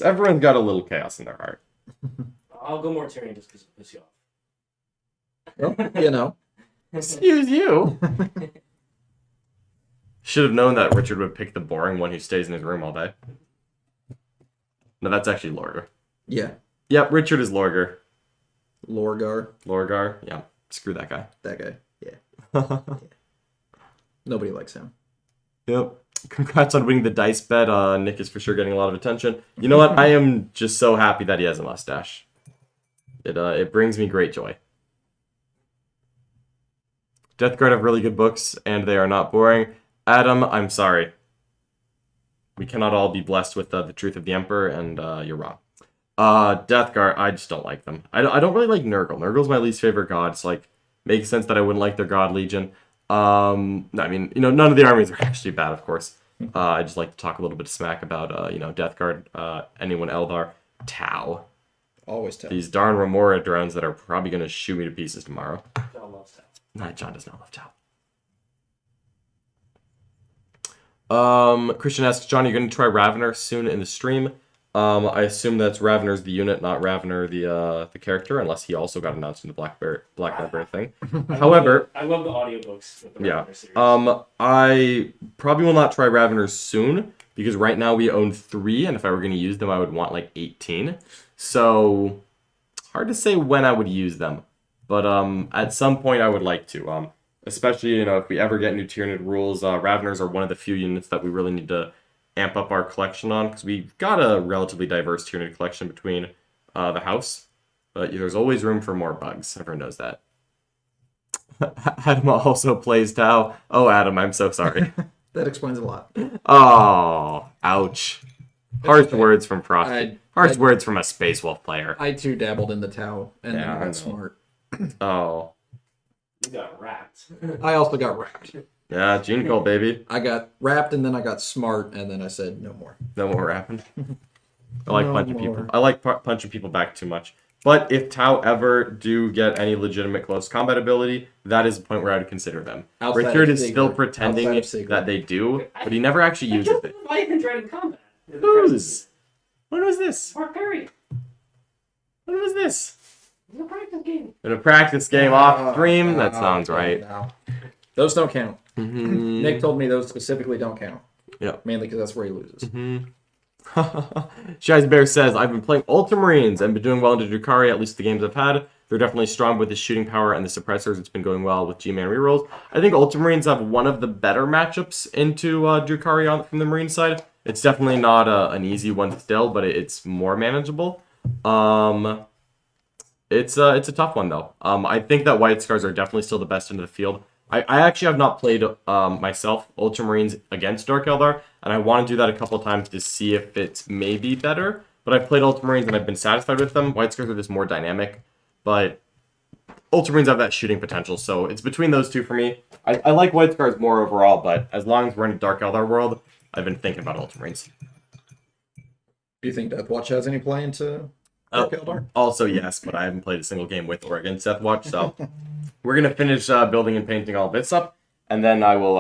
Everyone's got a little chaos in their heart. I'll go more Tyranid just because it pisses you off. Well, you know. Excuse you. Should have known that Richard would pick the boring one who stays in his room all day. No, that's actually Lorgar. Yeah. Yep, Richard is Lorgar. Lorgar. Lorgar, yeah. Screw that guy. That guy. Yeah. Yeah. Nobody likes him. Yep. Congrats on winning the dice bet. Nick is for sure getting a lot of attention. You know what? I am just so happy that he has a mustache. It brings me great joy. Death Guard have really good books, and they are not boring. Adam, I'm sorry. We cannot all be blessed with the truth of the Emperor, and you're wrong. Death Guard, I just don't like them. I don't really like Nurgle. Nurgle's my least favorite god. It's like, Makes sense that I wouldn't like their God Legion. I mean, none of the armies are actually bad, of course. I just like to talk a little bit of smack about, Death Guard, anyone Eldar, Tau. Always tell. These darn Remora drones that are probably going to shoot me to pieces tomorrow. John loves Tau. Nah, John does not love Tau. Christian asks, John, are you going to try Ravener soon in the stream? I assume that's Ravener's the unit, not Ravener the character, unless he also got announced in the Black Bear thing. However, I love the audiobooks with the yeah, Ravener series. I probably will not try Ravener soon because right now we own 3, and if I were going to use them, I would want like 18. So hard to say when I would use them, but at some point I would like to. Especially if we ever get new Tyranid rules, Raveners are one of the few units that we really need to amp up our collection on because we've got a relatively diverse Tyranid collection between the house, but there's always room for more bugs. Everyone knows that. Adam also plays Tau. Oh, Adam, I'm so sorry. That explains a lot. Oh, ouch. Harsh words from Frosty. Harsh words from a Space Wolf player. I too dabbled in the Tau, and Yeah, then I got know. smart. Oh, You got wrapped. I also got wrapped. yeah, Gene Cole, baby. I got wrapped, and then I got smart, and then I said no more. No more rapping. I like No punching more. people. I like punching people back too much. But if Tau ever do get any legitimate close combat ability, that is the point where I would consider them. Outside Richard of is Sigler. still pretending Outside of Sigler. that they do, but he never actually I uses killed it. Leviathan Dread in combat. Whose? When was this? Mark Perry. When was this? It was a practice game. In a practice game off stream? That sounds No, right. no. Those don't count. Mhm. Nick told me those specifically don't count. Yeah. Mainly because that's where he loses. Shies Bear says, I've been playing Ultramarines and been doing well into Drukhari, at least the games I've had. They're definitely strong with the shooting power and the suppressors. It's been going well with G-Man rerolls. I think Ultramarines have one of the better matchups into Drukhari from the Marine side. It's definitely not an easy one still, but it's more manageable. It's a tough one, though. I think that White Scars are definitely still the best into the field. I actually have not played myself Ultramarines against Dark Eldar, and I want to do that a couple times to see if it's maybe better. But I've played Ultramarines and I've been satisfied with them. White Scars are just more dynamic, but Ultramarines have that shooting potential, so it's between those two for me. I like White Scars more overall, but as long as we're in a Dark Eldar world, I've been thinking about Ultramarines. Do you think Deathwatch has any play into Dark Eldar? Also, yes, but I haven't played a single game with or against Deathwatch, so we're gonna finish building and painting all this up, and then I will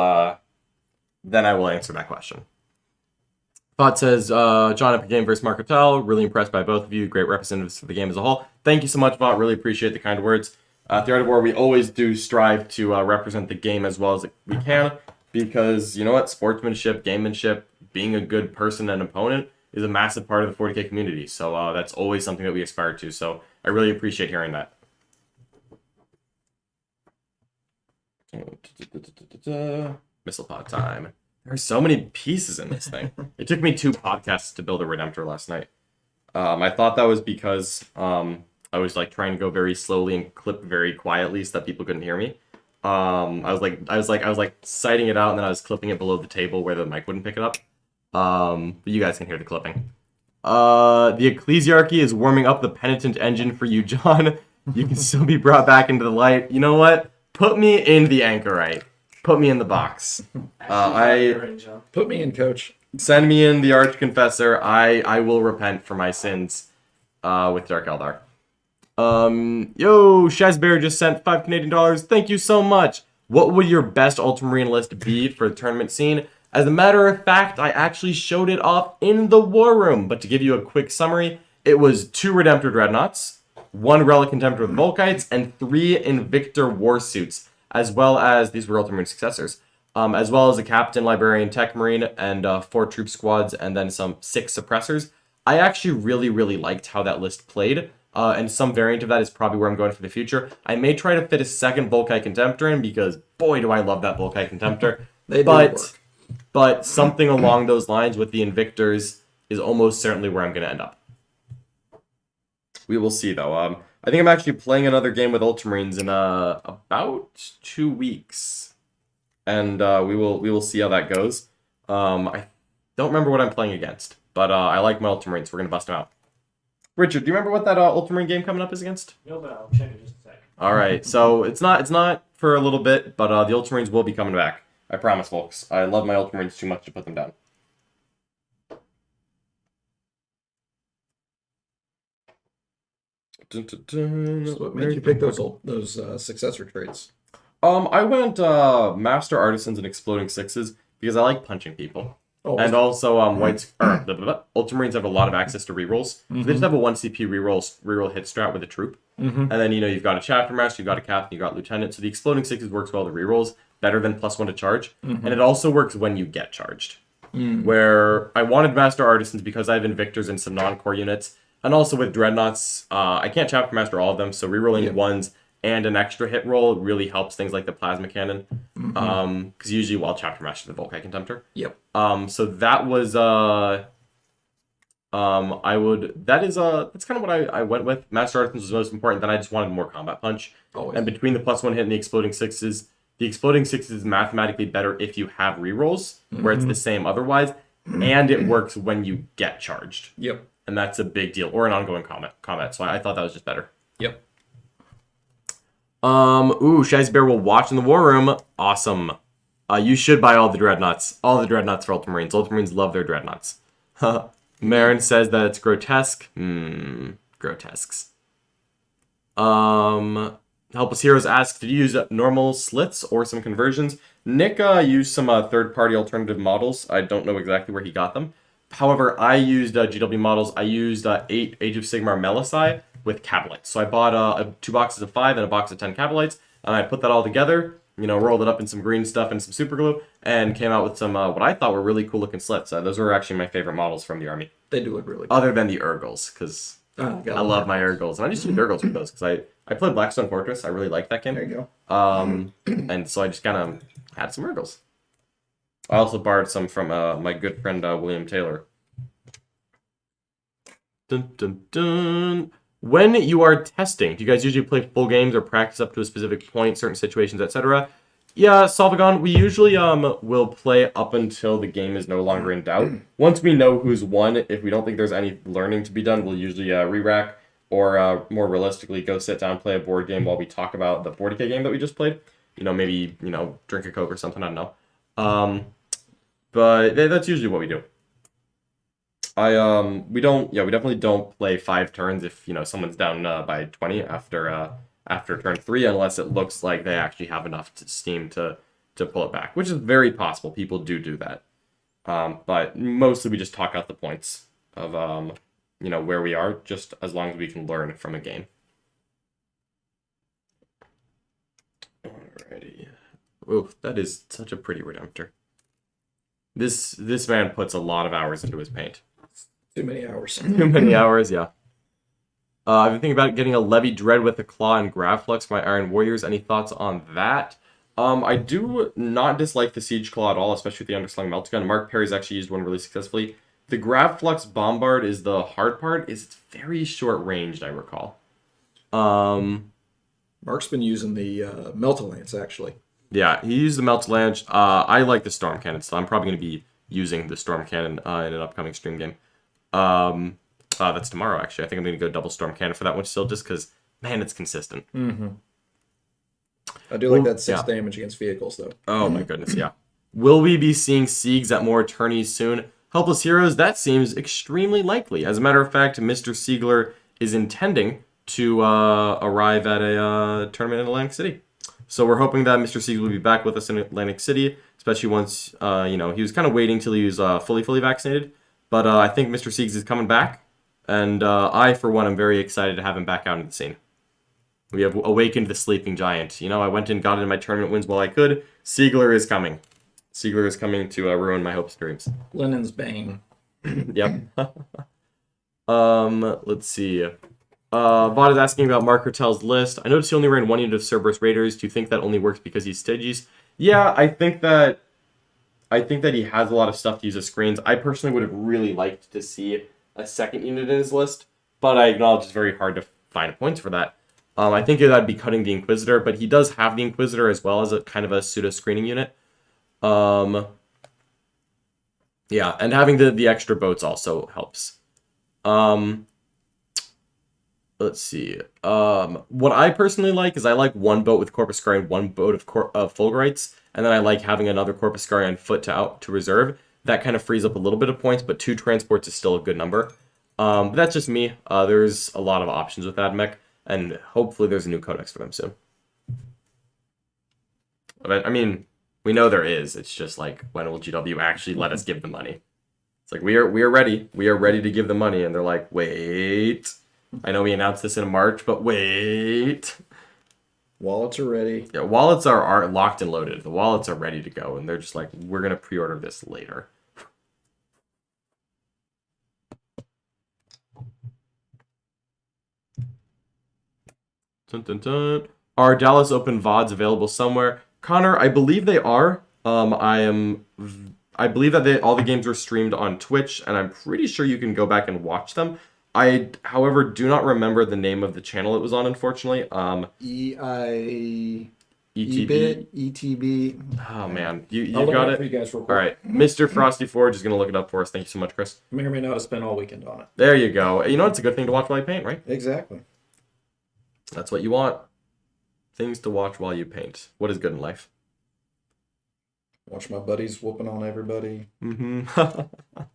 answer that question. Thought says, John, Epic Game versus Marketel. Really impressed by both of you. Great representatives for the game as a whole. Thank you so much, Vought. Really appreciate the kind words. At the Art of War, we always do strive to represent the game as well as we can, because you know what? Sportsmanship, gamemanship, being a good person and opponent is a massive part of the 40K community. So that's always something that we aspire to. So I really appreciate hearing that. Missile pod time. There's so many pieces in this thing. It took me 2 podcasts to build a Redemptor last night. I thought that was because I was like trying to go very slowly and clip very quietly so that people couldn't hear me. I was like sighting it out, and then I was clipping it below the table where the mic wouldn't pick it up. But you guys can hear the clipping. The Ecclesiarchy is warming up the penitent engine for you, John. You can still be brought back into the light. You know what? Put me in the Anchorite. Put me in the box. Put me in, coach. Send me in the Arch-Confessor. I will repent for my sins with Dark Eldar. Yo, Shazbear just sent $5 Canadian. Thank you so much. What would your best Ultramarine list be for the tournament scene? As a matter of fact, I actually showed it off in the War Room. But to give you a quick summary, it was 2 Redemptor Dreadnoughts, 1 Relic Contemptor with Volkites, and 3 Invictor Warsuits, as well as, these were Ultramarine successors, as well as a Captain, Librarian, Tech Marine, and 4 Troop Squads, and then 6 Suppressors. I actually really liked how that list played, and some variant of that is probably where I'm going for the future. I may try to fit a 2nd Volkite Contemptor in, because boy do I love that Volkite Contemptor. They do work. But something along those lines with the Invictors is almost certainly where I'm going to end up. We will see, though. I think I'm actually playing another game with Ultramarines in about 2 weeks, and we will see how that goes. I don't remember what I'm playing against, but I like my Ultramarines. So we're gonna bust them out. Richard, do you remember what that Ultramarine game coming up is against? No, but I'll check in just a sec. All right, so it's not for a little bit, but the Ultramarines will be coming back. I promise, folks. I love my Ultramarines too much to put them down. Dun, dun, dun. So what made you pick those successor traits? I went Master Artisans and Exploding Sixes because I like punching people. Oh, And also, Ultramarines have a lot of access to rerolls. So they just have a 1 CP reroll hit strat with a troop. And then, you've got a Chapter Master, you've got a Captain, you've got Lieutenant. So the Exploding Sixes works well with rerolls, better than +1 to charge. And it also works when you get charged. Where I wanted Master Artisans because I have Invictors and some non-core units. And also with Dreadnoughts, I can't Chapter Master all of them, so rerolling ones and an extra hit roll really helps things like the Plasma Cannon. Because usually while Chapter Master the Volkite Contemptor. Yep. So that was that's kind of what I went with. Master Artisans was most important, then I just wanted more combat punch. Always. And between the +1 hit and the Exploding Sixes is mathematically better if you have rerolls, where it's the same otherwise, and it works when you get charged. Yep. And that's a big deal, or an ongoing combat. So I thought that was just better. Yep. Shizy Bear will watch in the War Room. Awesome. You should buy all the Dreadnoughts. All the Dreadnoughts for Ultramarines. Ultramarines love their Dreadnoughts. Marin says that it's grotesque. Grotesques. Helpless Heroes asks, did you use normal slits or some conversions? Nick used some third-party alternative models. I don't know exactly where he got them. However, I used GW models. I used 8 Age of Sigmar Melisai with Cabalites. So I bought 2 boxes of 5 and a box of 10 Cabalites, and I put that all together, rolled it up in some green stuff and some super glue, and came out with some what I thought were really cool looking slits. Those were actually my favorite models from the army. They do look really good. Other than the Urgles, because I love my Urgles. And I just used Urgles with those, because I played Blackstone Fortress. I really liked that game. There you go. And so I just kind of had some Urgles. I also borrowed some from my good friend William Taylor. Dun, dun, dun. When you are testing, do you guys usually play full games or practice up to a specific point, certain situations, etc.? Yeah, Solvagon, we usually will play up until the game is no longer in doubt. Once we know who's won, if we don't think there's any learning to be done, we'll usually re-rack or more realistically go sit down, play a board game while we talk about the 40k game that we just played. Maybe, drink a Coke or something, I don't know. But that's usually what we do. We definitely don't play 5 turns if, someone's down by 20 after turn 3, unless it looks like they actually have enough steam to pull it back, which is very possible. People do that. But mostly we just talk out the points of, where we are, just as long as we can learn from a game. Alrighty. Oof, that is such a pretty Redemptor. This man puts a lot of hours into his paint. Too many hours. Too many hours, yeah. I've been thinking about getting a Levy Dread with a Claw and Gravflux for my Iron Warriors. Any thoughts on that? I do not dislike the Siege Claw at all, especially with the Underslung Meltgun. Mark Perry's actually used one really successfully. The Gravflux Bombard is the hard part. It's very short-ranged, I recall. Mark's been using the Meltalance, actually. Yeah, he used the Meltalance. I like the Storm Cannon, so I'm probably going to be using the Storm Cannon in an upcoming stream game. That's tomorrow, actually. I think I'm going to go double Storm Cannon for that one still, just because, man, it's consistent. I do like that 6 damage against vehicles, though. Oh, my goodness, yeah. Will we be seeing Siegs at more tourneys soon? Helpless Heroes, that seems extremely likely. As a matter of fact, Mr. Siegler is intending to arrive at a tournament in Atlantic City. So we're hoping that Mr. Siegs will be back with us in Atlantic City, especially once, he was kind of waiting till he was fully vaccinated. But I think Mr. Siegs is coming back, and I, for one, am very excited to have him back out in the scene. We have awakened the sleeping giant. I went and got into my tournament wins while I could. Siegler is coming. Siegler is coming to ruin my hopes and dreams. Lenin's Bane. Yep. Let's see. VOD is asking about Mark Hertel's list. I noticed he only ran 1 unit of Cerberus Raiders. Do you think that only works because he's Stygies? Yeah, I think that he has a lot of stuff to use as screens. I personally would have really liked to see a second unit in his list, but I acknowledge it's very hard to find points for that. I think that'd be cutting the Inquisitor, but he does have the Inquisitor as well as a kind of a pseudo-screening unit. Yeah, and having the extra boats also helps. let's see. What I personally like is I like one boat with Corpus Scry and one boat of Fulgurites, and then I like having another Corpus Scry on foot to reserve. That kind of frees up a little bit of points, but 2 transports is still a good number. But that's just me. There's a lot of options with AdMech, and hopefully there's a new codex for them soon. But, I mean, we know there is. It's just like, when will GW actually let us give them money? It's like, we are ready. We are ready to give them money, and they're like, wait. I know we announced this in March, but wait. Wallets are ready. Yeah, wallets are locked and loaded. The wallets are ready to go, and they're just like, we're going to pre-order this later. Dun, dun, dun. Are Dallas Open VODs available somewhere? Connor, I believe they are. I believe that all the games were streamed on Twitch, and I'm pretty sure you can go back and watch them. I, however, do not remember the name of the channel it was on, unfortunately. ETB. Oh, man. You I'll look got it up it? for you guys real quick. All right. Mr. Frosty Forge is going to look it up for us. Thank you so much, Chris. May or may not have spent all weekend on it. There you go. You know, it's a good thing to watch while you paint, right? Exactly. That's what you want. Things to watch while you paint. What is good in life? Watch my buddies whooping on everybody. Mm-hmm.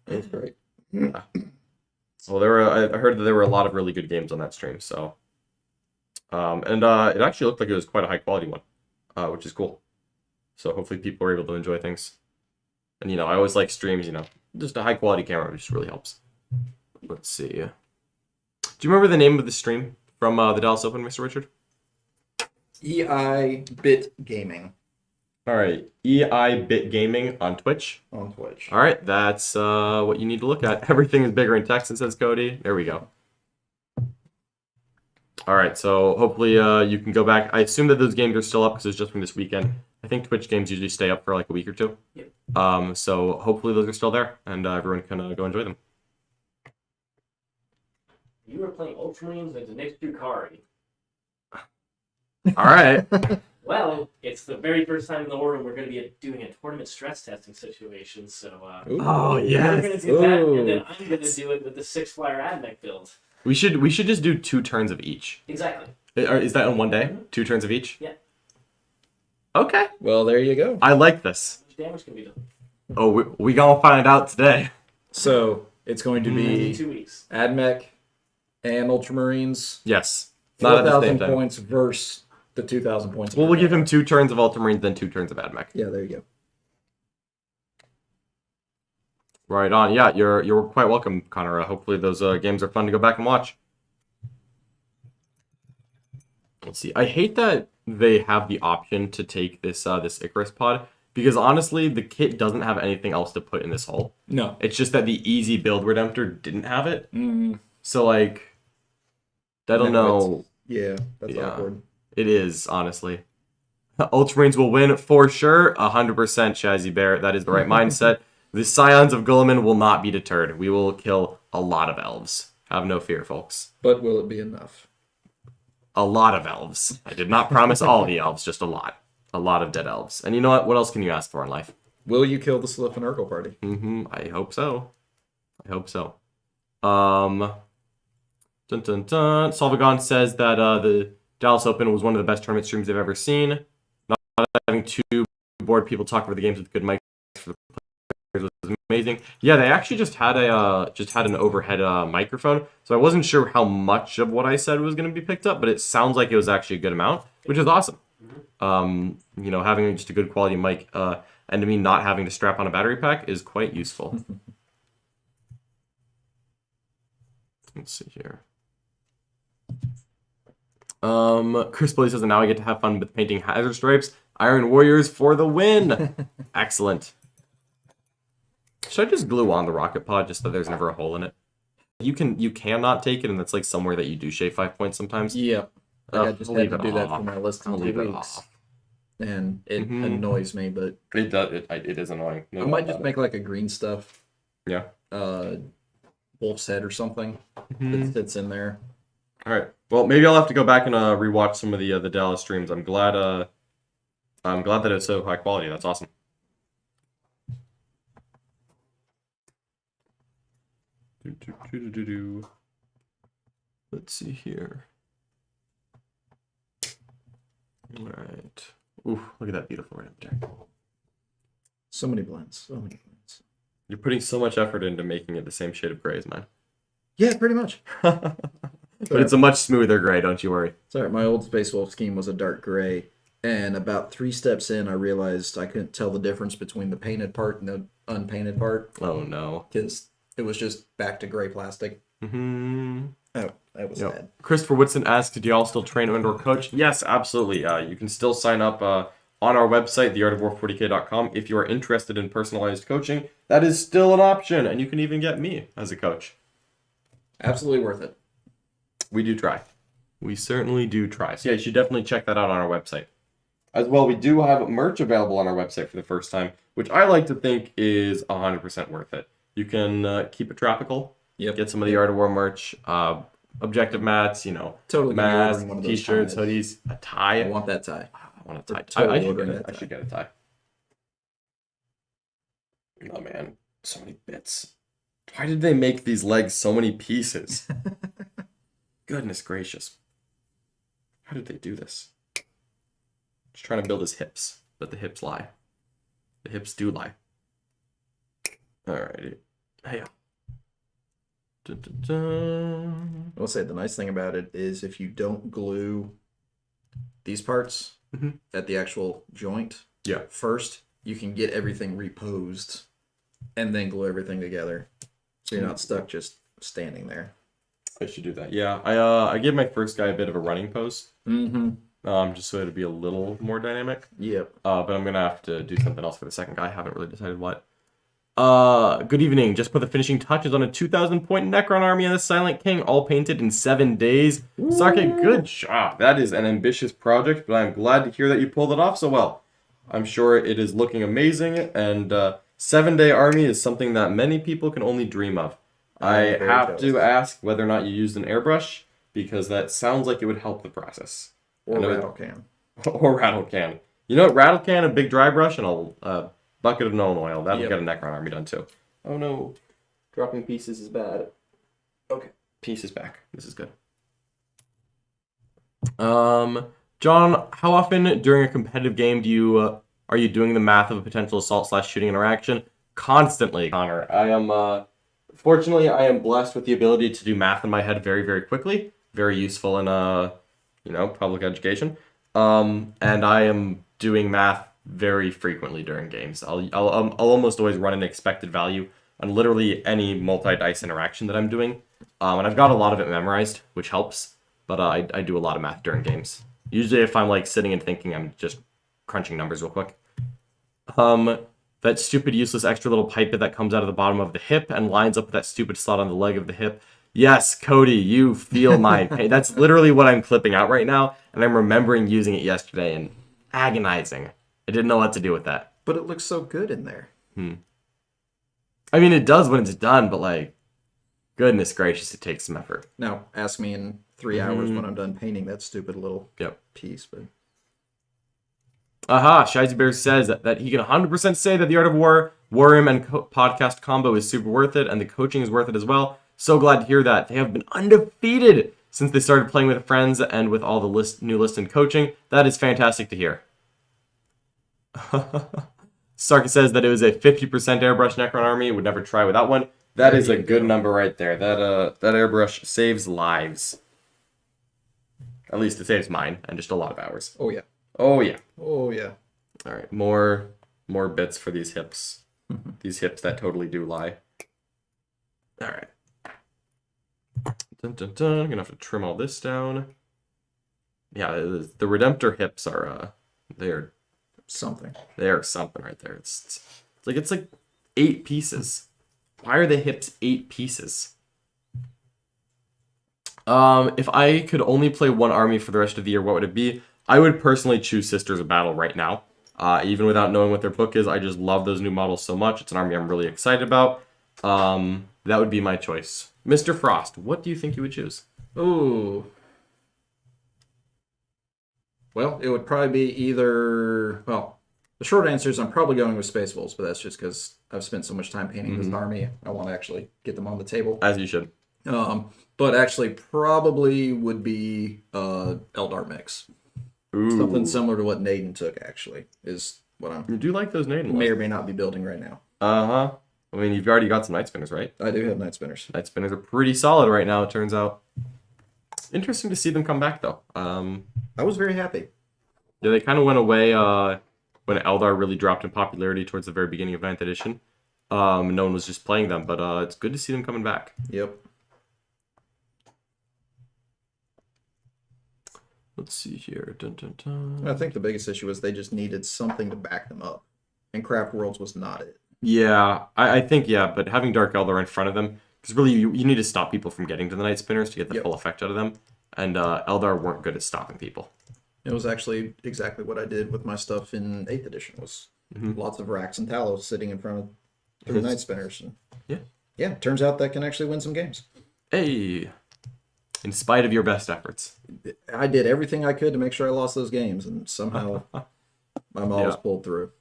It was great. Well, I heard that there were a lot of really good games on that stream, so. And it actually looked like it was quite a high quality one, which is cool. So hopefully people are able to enjoy things. And, you know, I always like streams, you know, just a high quality camera just really helps. Let's see. Do you remember the name of the stream from the Dallas Open, Mr. Richard? EI Bit Gaming All right, EI Bit Gaming on Twitch. on Twitch. All right, that's what you need to look at. Everything is bigger in text, it says Cody. There we go. All right, so hopefully you can go back. I assume that those games are still up because it's just from this weekend. I think Twitch games usually stay up for like a week or two. Yep. So hopefully those are still there, and everyone can go enjoy them. You were playing Ultramarines into Nick Dukari. All right. Well, it's the very first time in the war room we're going to be doing a tournament stress testing situation, so Oh, we're yes. going to do that, and then I'm going to do it with the 6-flyer AdMech build. We should just do 2 turns of each. Exactly. Is that on one day? 2 turns of each? Yeah. Okay. Well, there you go. I like this. How much damage can be done? Oh, we gonna find out today. So it's going to In be 2 weeks. AdMech and Ultramarines. Yes. Not at the same 4,000 time. points versus the 2,000 points. Well, we'll give him 2 turns of Ultramarine, then 2 turns of AdMech. Yeah, there you go. Right on. Yeah, you're quite welcome, Connor. Hopefully those games are fun to go back and watch. Let's see. I hate that they have the option to take this this Icarus pod, because honestly, the kit doesn't have anything else to put in this hole. No. It's just that the easy build Redemptor didn't have it. Mm. So, like, I don't know. Yeah, that's Yeah. awkward. It is, honestly. Ultramarines will win for sure. 100% Shazzy Bear. That is the right mindset. The Scions of Guilliman will not be deterred. We will kill a lot of elves. Have no fear, folks. But will it be enough? A lot of elves. I did not promise all the elves, just a lot. A lot of dead elves. And you know what? What else can you ask for in life? Will you kill the Sliff and Urkel party? I hope so. I hope so. Dun dun dun. Salvagon says that the Dallas Open was one of the best tournament streams they've ever seen. Not having 2 bored people talk over the games with good mics for the players was amazing. Yeah, they actually just had an overhead microphone, so I wasn't sure how much of what I said was going to be picked up, but it sounds like it was actually a good amount, which is awesome. You know, having just a good quality mic and to me not having to strap on a battery pack is quite useful. Let's see here. Chris Billy says that now I get to have fun with painting hazard stripes. Iron Warriors for the win. Excellent. Should I just glue on the rocket pod just so there's never a hole in it? You cannot take it, and that's like somewhere that you do shave 5 points sometimes. Yep. I just had to do that for off. my list in I'll 2 leave it weeks. off. And it annoys me, but It does. It is annoying. No I doubt might just about make like a green stuff. it. Wolf's head or something Yeah. that sits in there. All right. Well, maybe I'll have to go back and rewatch some of the Dallas streams. I'm glad that it's so high quality. That's awesome. Let's see here. All right. Ooh, look at that beautiful Redemptor. So many blends. So many blends. You're putting so much effort into making it the same shade of gray as mine. Yeah, pretty much. But it's a much smoother gray, don't you worry. Sorry, my old Space Wolf scheme was a dark gray, and about 3 steps in, I realized I couldn't tell the difference between the painted part and the unpainted part Oh no. because it was just back to gray plastic. Mm-hmm. Oh, that was sad. Christopher Woodson asked, do y'all still train and/or coach? Yes, absolutely. You can still sign up on our website, theartofwar40k.com, if you are interested in personalized coaching. That is still an option, and you can even get me as a coach. Absolutely worth it. We do try. We certainly do try. So yeah, you should definitely check that out on our website. As well, we do have merch available on our website for the first time, which I like to think is 100% worth it. You can keep it tropical. Yep. Get some of the Art of War merch, objective mats, Totally gonna be masks, ordering one of those t-shirts, ties. hoodies, a tie. I want that tie. I want a tie. Totally I should ordering get it. that I should get a tie. Oh man, so many bits. Why did they make these legs so many pieces? Goodness gracious. How did they do this? Just trying to build his hips, but the hips lie. The hips do lie. Alrighty. Hey. Dun, dun, dun. I will say the nice thing about it is if you don't glue these parts Mhm. at the actual joint Yeah. first, you can get everything reposed and then glue everything together. So you're not stuck just standing there. I should do that. Yeah, I gave my first guy a bit of a running pose, Mm-hmm. just so it'd be a little more dynamic. Yep. But I'm gonna have to do something else for the second guy. I haven't really decided what. Good evening. Just put the finishing touches on a 2,000-point Necron army and the Silent King, all painted in 7 days. Sarkit, good job. That is an ambitious project, but I'm glad to hear that you pulled it off so well. I'm sure it is looking amazing, and 7-day army is something that many people can only dream of. I I'm very have to jealous. ask whether or not you used an airbrush, because that sounds like it would help the process. Or I know- rattle can. Or rattle can. You know what? Rattle can, a big dry brush, and a bucket of gnome oil. That'll Yep. get a Necron army done too. Oh no. Dropping pieces is bad. Okay. Pieces back. This is good. John, how often during a competitive game do you are you doing the math of a potential assault/shooting interaction? Constantly, Connor. I am fortunately I am blessed with the ability to do math in my head very, very quickly. Very useful in public education. And I am doing math very frequently during games. I'll almost always run an expected value on literally any multi-dice interaction that I'm doing. And I've got a lot of it memorized, which helps. But I do a lot of math during games. Usually if I'm like sitting and thinking, I'm just crunching numbers real quick. That stupid useless extra little pipe that comes out of the bottom of the hip and lines up with that stupid slot on the leg of the hip. Yes, Cody, you feel my pain. That's literally what I'm clipping out right now, and I'm remembering using it yesterday and agonizing. I didn't know what to do with that. But it looks so good in there. I mean, it does when it's done, but like, goodness gracious, it takes some effort. Now, ask me in 3 hours when I'm done painting that stupid little Yep. piece. But Aha, Shizy Bear says that he can 100% say that the Art of War, Warrim, and podcast combo is super worth it, and the coaching is worth it as well. So glad to hear that. They have been undefeated since they started playing with friends and with all the new list and coaching. That is fantastic to hear. Sarkis says that it was a 50% airbrush Necron army. Would never try without one. That is a good number right there. That airbrush saves lives. At least it saves mine and just a lot of hours. oh yeah, Oh yeah. oh yeah. All right, more bits for these hips. These hips that totally do lie. All right. Dun, dun, dun. I'm gonna have to trim all this down. Yeah, the Redemptor hips are they're Something. something right there. It's like 8 pieces. Why are the hips 8 pieces? If I could only play one army for the rest of the year, what would it be? I would personally choose Sisters of Battle right now. Even without knowing what their book is, I just love those new models so much. It's an army I'm really excited about. That would be my choice. Mr. Frost, what do you think you would choose? Ooh. Well, it would probably be either. Well, the short answer is I'm probably going with Space Wolves, but that's just because I've spent so much time painting this army. I want to actually get them on the table. As you should. But actually probably would be Eldar mix. Ooh. Something similar to what Naden took, actually, is what You do like those Naden may or lists. may not be building right now. Uh-huh. I mean, you've already got some Night Spinners, right? I do have Night Spinners. Night Spinners are pretty solid right now, it turns out. Interesting to see them come back, though. I was very happy. Yeah, they kind of went away when Eldar really dropped in popularity towards the very beginning of 9th edition. No one was just playing them, but it's good to see them coming back. Yep. Let's see here. Dun, dun, dun. I think the biggest issue was they just needed something to back them up. And Craft Worlds was not it. Yeah, I think, yeah, but having Dark Eldar in front of them, because really you need to stop people from getting to the Night Spinners to get the Yep. full effect out of them, and Eldar weren't good at stopping people. It was actually exactly what I did with my stuff in 8th edition. Was lots of racks and talos sitting in front of the Night Spinners. And yeah, turns out that can actually win some games. Hey, in spite of your best efforts. I did everything I could to make sure I lost those games, and somehow my models pulled through.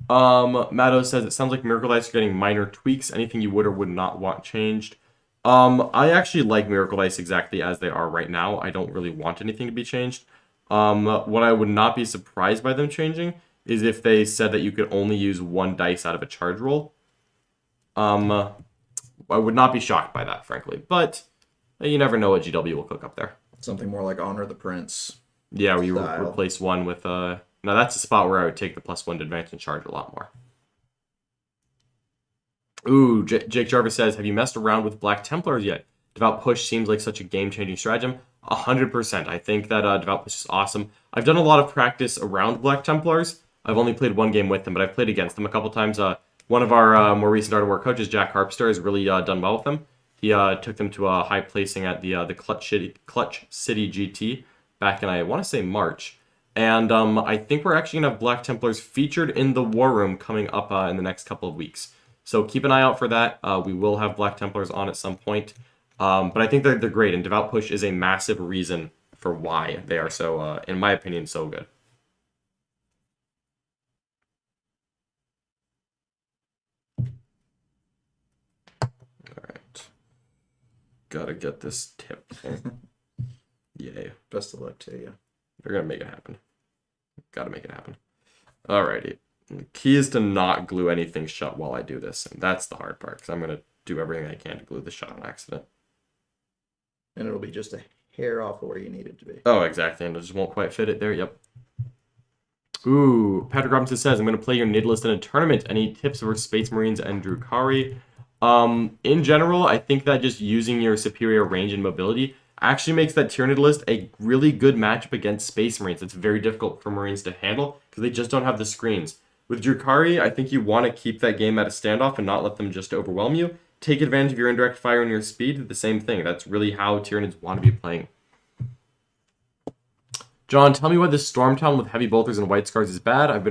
Matto says, it sounds like Miracle Dice are getting minor tweaks. Anything you would or would not want changed? I actually like Miracle Dice exactly as they are right now. I don't really want anything to be changed. What I would not be surprised by them changing is if they said that you could only use one dice out of a charge roll. I would not be shocked by that, frankly. But you never know what GW will cook up there. Something more like Honor the Prince. Yeah, where you Style. replace one with... Now, that's a spot where I would take the +1 to advance and charge a lot more. Ooh, Jake Jarvis says, have you messed around with Black Templars yet? Devout Push seems like such a game-changing stratagem. 100%. I think that Devout Push is awesome. I've done a lot of practice around Black Templars. I've only played one game with them, but I've played against them a couple times. One of our more recent Art of War coaches, Jack Harpster, has really done well with them. He took them to a high placing at the Clutch City GT back in, I want to say, March. And I think we're actually going to have Black Templars featured in the War Room coming up in the next couple of weeks. So keep an eye out for that. We will have Black Templars on at some point. But I think they're great, and Devout Push is a massive reason for why they are so, in my opinion, so good. Alright. Gotta get this tip. Yay. Best of luck to you. They're gonna make it happen. Gotta make it happen. Alrighty. The key is to not glue anything shut while I do this, and that's the hard part, because I'm gonna do everything I can to glue this shut on accident. And it'll be just a hair off of where you need it to be. Oh, exactly, and it just won't quite fit it there, yep. Ooh, Patrick Robinson says, I'm gonna play your Nid list in a tournament. Any tips for Space Marines and Drukhari? In general, I think that just using your superior range and mobility actually makes that Tyranid list a really good matchup against Space Marines. It's very difficult for Marines to handle because they just don't have the screens. With Drukhari, I think you want to keep that game at a standoff and not let them just overwhelm you. Take advantage of your indirect fire and your speed. The same thing. That's really how Tyranids want to be playing. John, tell me why this Stormtown with heavy bolters and white scars is bad. I've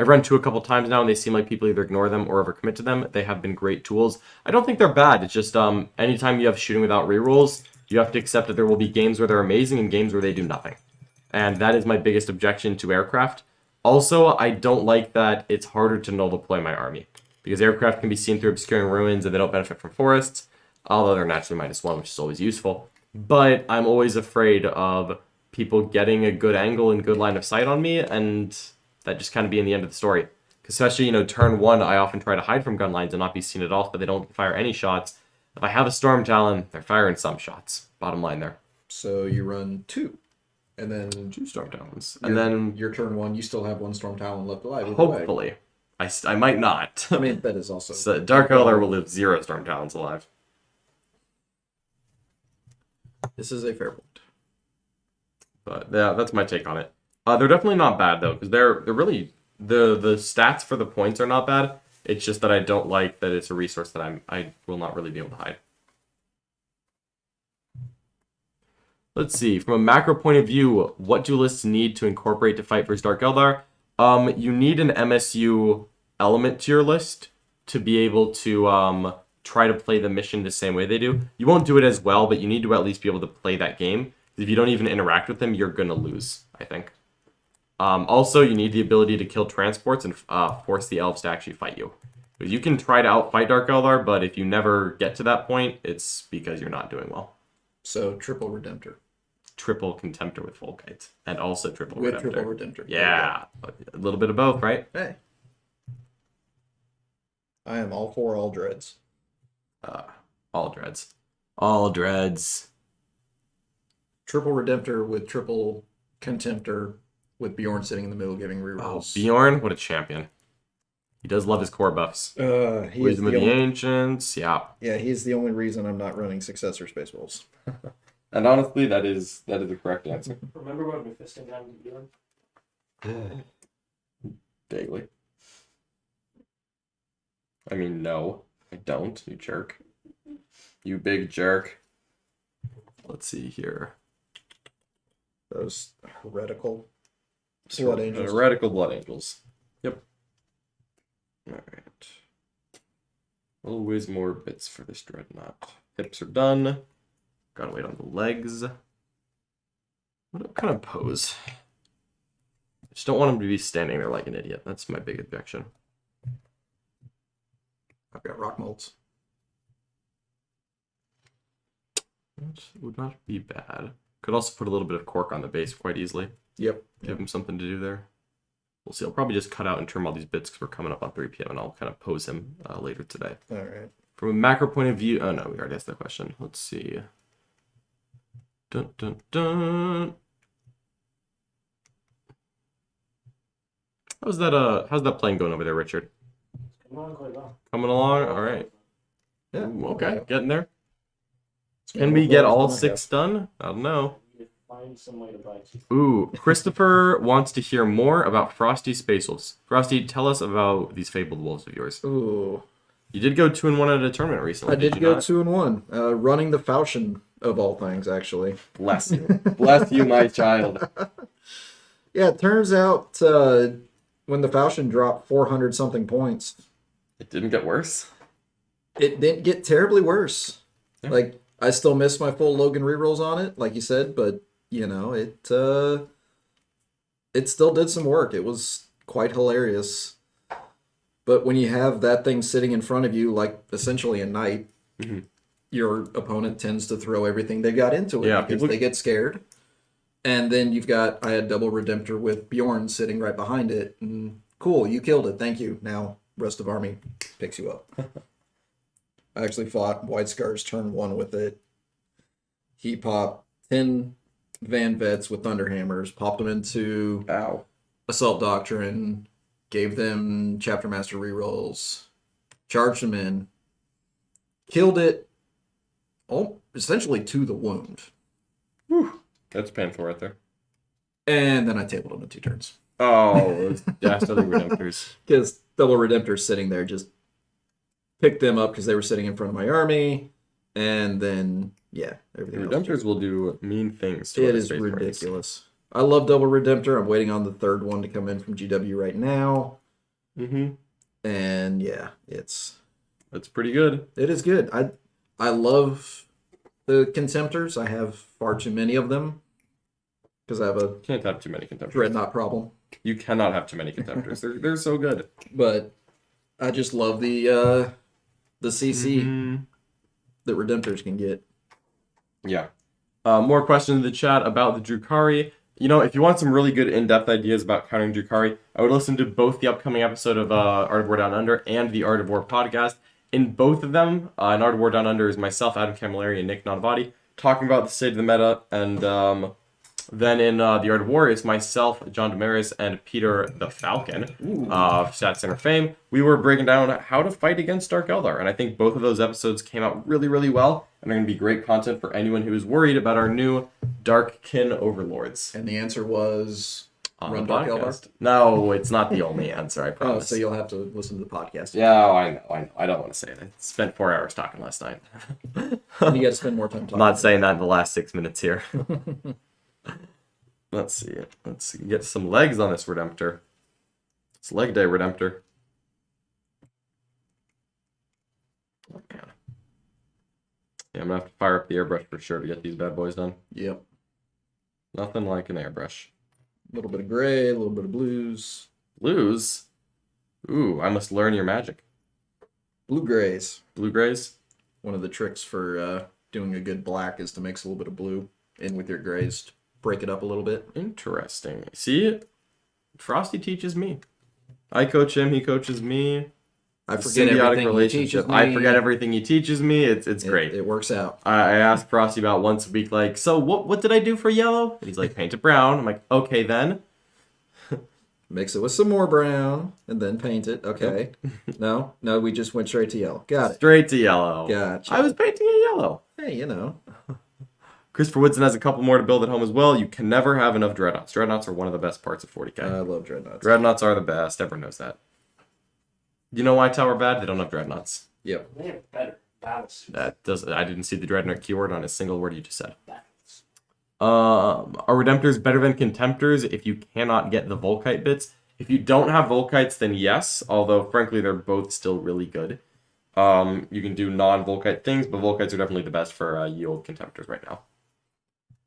run two a couple times now, and they seem like people either ignore them or overcommit to them. They have been great tools. I don't think they're bad. It's just anytime you have shooting without rerolls, you have to accept that there will be games where they're amazing and games where they do nothing. And that is my biggest objection to aircraft. Also, I don't like that it's harder to null deploy my army, because aircraft can be seen through obscuring ruins and they don't benefit from forests, although they're naturally -1, which is always useful. But I'm always afraid of people getting a good angle and good line of sight on me, and that just kind of being the end of the story. Especially, turn 1, I often try to hide from gun lines and not be seen at all, but they don't fire any shots. If I have a Storm Talon, they're firing some shots. Bottom line there. So you run 2. And then 2 Storm Talons. And then your turn 1, you still have 1 Storm Talon left alive. either way. Hopefully. I might not. I mean, that is also... So Dark Eldar will live 0 Storm Talons alive. This is a fair point. But yeah, that's my take on it. They're definitely not bad though, because they're really the stats for the points are not bad. It's just that I don't like that it's a resource that I will not really be able to hide. Let's see. From a macro point of view, what do lists need to incorporate to fight versus Dark Eldar? You need an MSU element to your list to be able to try to play the mission the same way they do. You won't do it as well, but you need to at least be able to play that game. If you don't even interact with them, you're going to lose, I think. Also, you need the ability to kill transports and force the elves to actually fight you. You can try to outfight Dark Eldar, but if you never get to that point, it's because you're not doing well. So triple Redemptor. Triple Contemptor with Volkite, and also triple With Redemptor. triple Redemptor. There you Yeah, a little bit of both, right? go. Hey. I am all for all dreads. All dreads. All dreads. Triple Redemptor with triple Contemptor with Bjorn sitting in the middle giving Oh, rerolls. Bjorn, what a champion. He does love his core buffs. He is Wisdom of the the only, Ancients, yeah. yeah, he's the only reason I'm not running Successor Space Wolves. And honestly, that is the correct answer. Remember when Mephiston got into Bjorn? Vaguely. I mean, no, I don't, you jerk. You big jerk. Let's see here. Those heretical Blood Angels. Heretical Blood Angels. Yep. Alright. Always more bits for this Dreadnought. Hips are done. Gotta wait on the legs. What kind of pose? I just don't want him to be standing there like an idiot. That's my big objection. I've got rock molds. That would not be bad. Could also put a little bit of cork on the base quite easily. Yep. Give him something to do there. We'll see. I'll probably just cut out and trim all these bits because we're coming up on 3 p.m. and I'll kind of pose him later today. All right. From a macro point of view, oh no, we already asked that question. Let's see. Dun dun dun. How's that playing going over there, Richard? Come on, quite well. Coming along? All right. Yeah. Ooh, okay, getting there. It's Can been we get all done, I 6 guess. done? I don't know. You find some way to buy two. Ooh, Christopher wants to hear more about Frosty Space Wolves. Frosty, tell us about these fabled wolves of yours. Ooh. You did go 2-1 at a tournament recently. I did you go not? 2-1. Running the Falchion of all things, actually. Bless you. Bless you, my child. Yeah, it turns out when the Falchion dropped 400 something points, It didn't get worse. it didn't get terribly worse. Yeah. Like, I still miss my full Logan rerolls on it, like you said, but you know, it still did some work. It was quite hilarious. But when you have that thing sitting in front of you, like essentially a knight, Mhm. your opponent tends to throw everything they got into it Yeah, because people- they get scared. And then I had double Redemptor with Bjorn sitting right behind it. And cool, you killed it. Thank you. Now, rest of army picks you up. I actually fought White Scars turn 1 with it. He popped 10 Van Vets with Thunderhammers, popped them into Ow. Assault Doctrine, gave them Chapter Master rerolls, charged them in, killed it, essentially to the wound. That's painful right there. And then I tabled him in 2 turns. Oh, those dastardly Redemptors. Because double Redemptor's sitting there, just picked them up because they were sitting in front of my army. And then, yeah, everything else. Redemptors will do mean things to It other is Space Marines. ridiculous. I love double Redemptor. I'm waiting on the 3rd one to come in from GW right now. Mm-hmm. And yeah, it's That's pretty good. it is good. I love the Contemptors. I have far too many of them because I have a Can't have too many Contemptors. Dreadnought problem. You cannot have too many Contemptors. They're so good. But I just love the CC Mhm. that Redemptors can get. Yeah. More questions in the chat about the Drukhari. You know, if you want some really good in-depth ideas about countering Drukhari, I would listen to both the upcoming episode of Art of War Down Under and the Art of War podcast. In both of them, in Art of War Down Under is myself, Adam Camilleri, and Nick Nonavati talking about the state of the meta, and then in the Art of War, it's myself, John Damaris, and Peter the Falcon of Stat Center fame. We were breaking down how to fight against Dark Eldar, and I think both of those episodes came out really, really well, and are going to be great content for anyone who is worried about our new Dark Kin Overlords. And the answer was On Run the Dark Eldar? podcast. No, it's not the only answer, I Oh, promise. so you'll have to listen to the podcast. Yeah, I know. I don't want to say it. I spent 4 hours talking last night. And you got to spend more time I'm talking. not saying that in the last 6 minutes here. Let's see. Let's get some legs on this Redemptor. It's leg day, Redemptor. Oh, man. Yeah, I'm gonna have to fire up the airbrush for sure to get these bad boys done. Yep. Nothing like an airbrush. A little bit of gray, a little bit of blues. Blues? Ooh, I must learn your magic. Blue grays. Blue grays. One of the tricks for doing a good black is to mix a little bit of blue in with your grays to break it up a little bit. Interesting. See, Frosty teaches me. I coach him, he coaches me. I forget Symbiotic everything he relationship. teaches me. I forget everything he teaches me. It's great. It works out. I ask Frosty about once a week, like, so what did I do for yellow? And he's like, paint it brown. I'm like, okay then. Mix it with some more brown and then paint it. Okay. No, we just went straight to yellow. Got it. Straight to yellow. Gotcha. I was painting it yellow. Hey, you know. Christopher Woodson has a couple more to build at home as well. You can never have enough dreadnoughts. Dreadnoughts are one of the best parts of 40k. I love dreadnoughts. Dreadnoughts are the best. Everyone knows that. You know why Tower bad? They don't have dreadnoughts. Yep. They have better battle suits. That does. I didn't see the dreadnought keyword on a single word you just said. Battles. Are Redemptors better than Contemptors if you cannot get the Volkite bits? If you don't have Volkites, then yes. Although, frankly, they're both still really good. You can do non-Volkite things, but Volkites are definitely the best for yield Contemptors right now.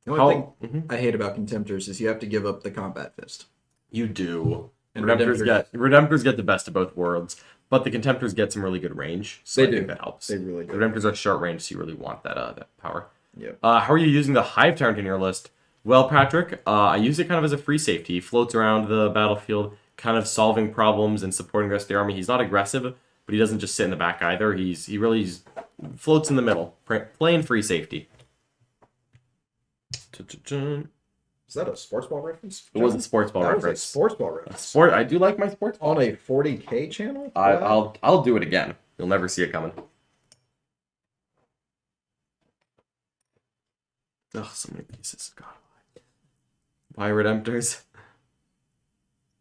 The only thing I hate about Contemptors is you have to give up the combat fist. You do. And Redemptors get the best of both worlds, but the Contemptors get some really good range. So They I do. think that helps. They really do. The Redemptors are short range, so you really want that power. Yep. How are you using the Hive Tyrant in your list? Well, Patrick, I use it kind of as a free safety. He floats around the battlefield, kind of solving problems and supporting the rest of the army. He's not aggressive, but he doesn't just sit in the back either. He really floats in the middle, playing free safety. Is that a sports ball reference? It was a sports ball that reference. Was a sports ball reference. I do like my sports ball. On a 40K channel? I'll do it again. You'll never see it coming. Oh, so many pieces. God, why Redemptors?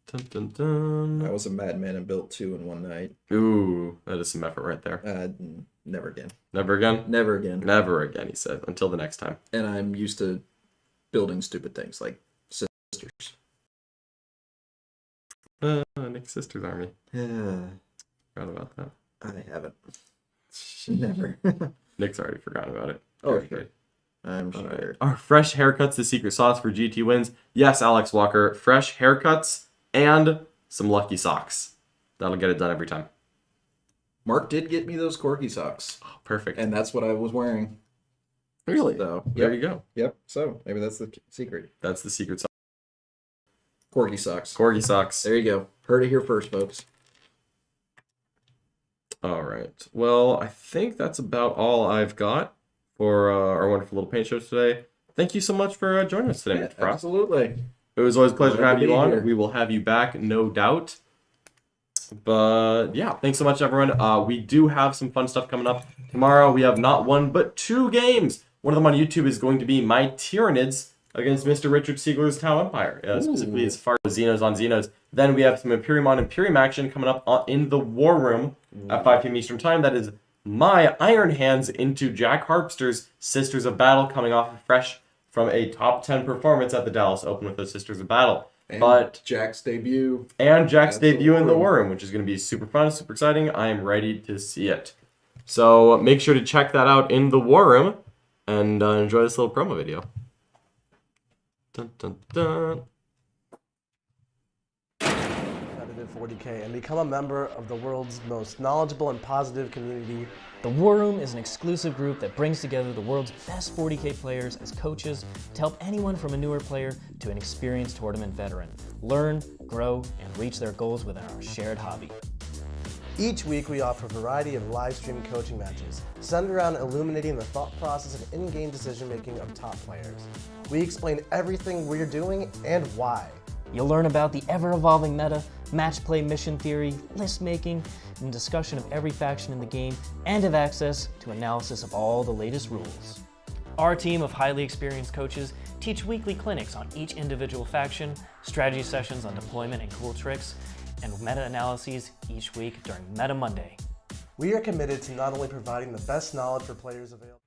Dun, dun, dun. I was a madman and built 2 in one night. Ooh, that is some effort right there. Never again. Never again? Never again. Never again, he said. Until the next time. And I'm used to building stupid things like sisters. Nick's sister's army. Yeah. Forgot about that. I haven't. Never. Nick's already forgotten about it. Oh, Good. sure. I'm sure. Right. Are fresh haircuts the secret sauce for GT wins? Yes, Alex Walker. Fresh haircuts and some lucky socks. That'll get it done every time. Mark did get me those corgi socks. Oh, perfect. And that's what I was wearing. Really? So, There you go. Yep. So maybe that's the secret. That's the secret sauce. Corgi socks. Corgi socks. There you go. Heard it here first, folks. All right. Well, I think that's about all I've got for our wonderful little paint show today. Thank you so much for joining us today, Yeah, Mr. Frost. absolutely. It was always a pleasure to Glad have to you be on. here. We will have you back, no doubt. But yeah, thanks so much, everyone. We do have some fun stuff coming up. Tomorrow we have not one, but 2 games. One of them on YouTube is going to be my Tyranids against Mr. Richard Siegler's Tau Empire, specifically as far as Xenos on Xenos. Then we have some Imperium on Imperium action coming up in the War Room at 5 p.m. Eastern Time. That is my Iron Hands into Jack Harpster's Sisters of Battle, coming off fresh from a top 10 performance at the Dallas Open with those Sisters of Battle. And Jack's debut. And Jack's debut in the War War Room, which is going to be super fun, super exciting. I am ready to see it. So make sure to check that out in the War Room and enjoy this little promo video. Dun, dun, dun. Competitive 40K and become a member of the world's most knowledgeable and positive community. The War Room is an exclusive group that brings together the world's best 40K players as coaches to help anyone from a newer player to an experienced tournament veteran learn, grow, and reach their goals within our shared hobby. Each week we offer a variety of live stream coaching matches centered around illuminating the thought process and in-game decision making of top players. We explain everything we're doing and why. You'll learn about the ever-evolving meta, match play mission theory, list making, and discussion of every faction in the game, and have access to analysis of all the latest rules. Our team of highly experienced coaches teach weekly clinics on each individual faction, strategy sessions on deployment and cool tricks, and meta-analyses each week during Meta Monday. We are committed to not only providing the best knowledge for players available,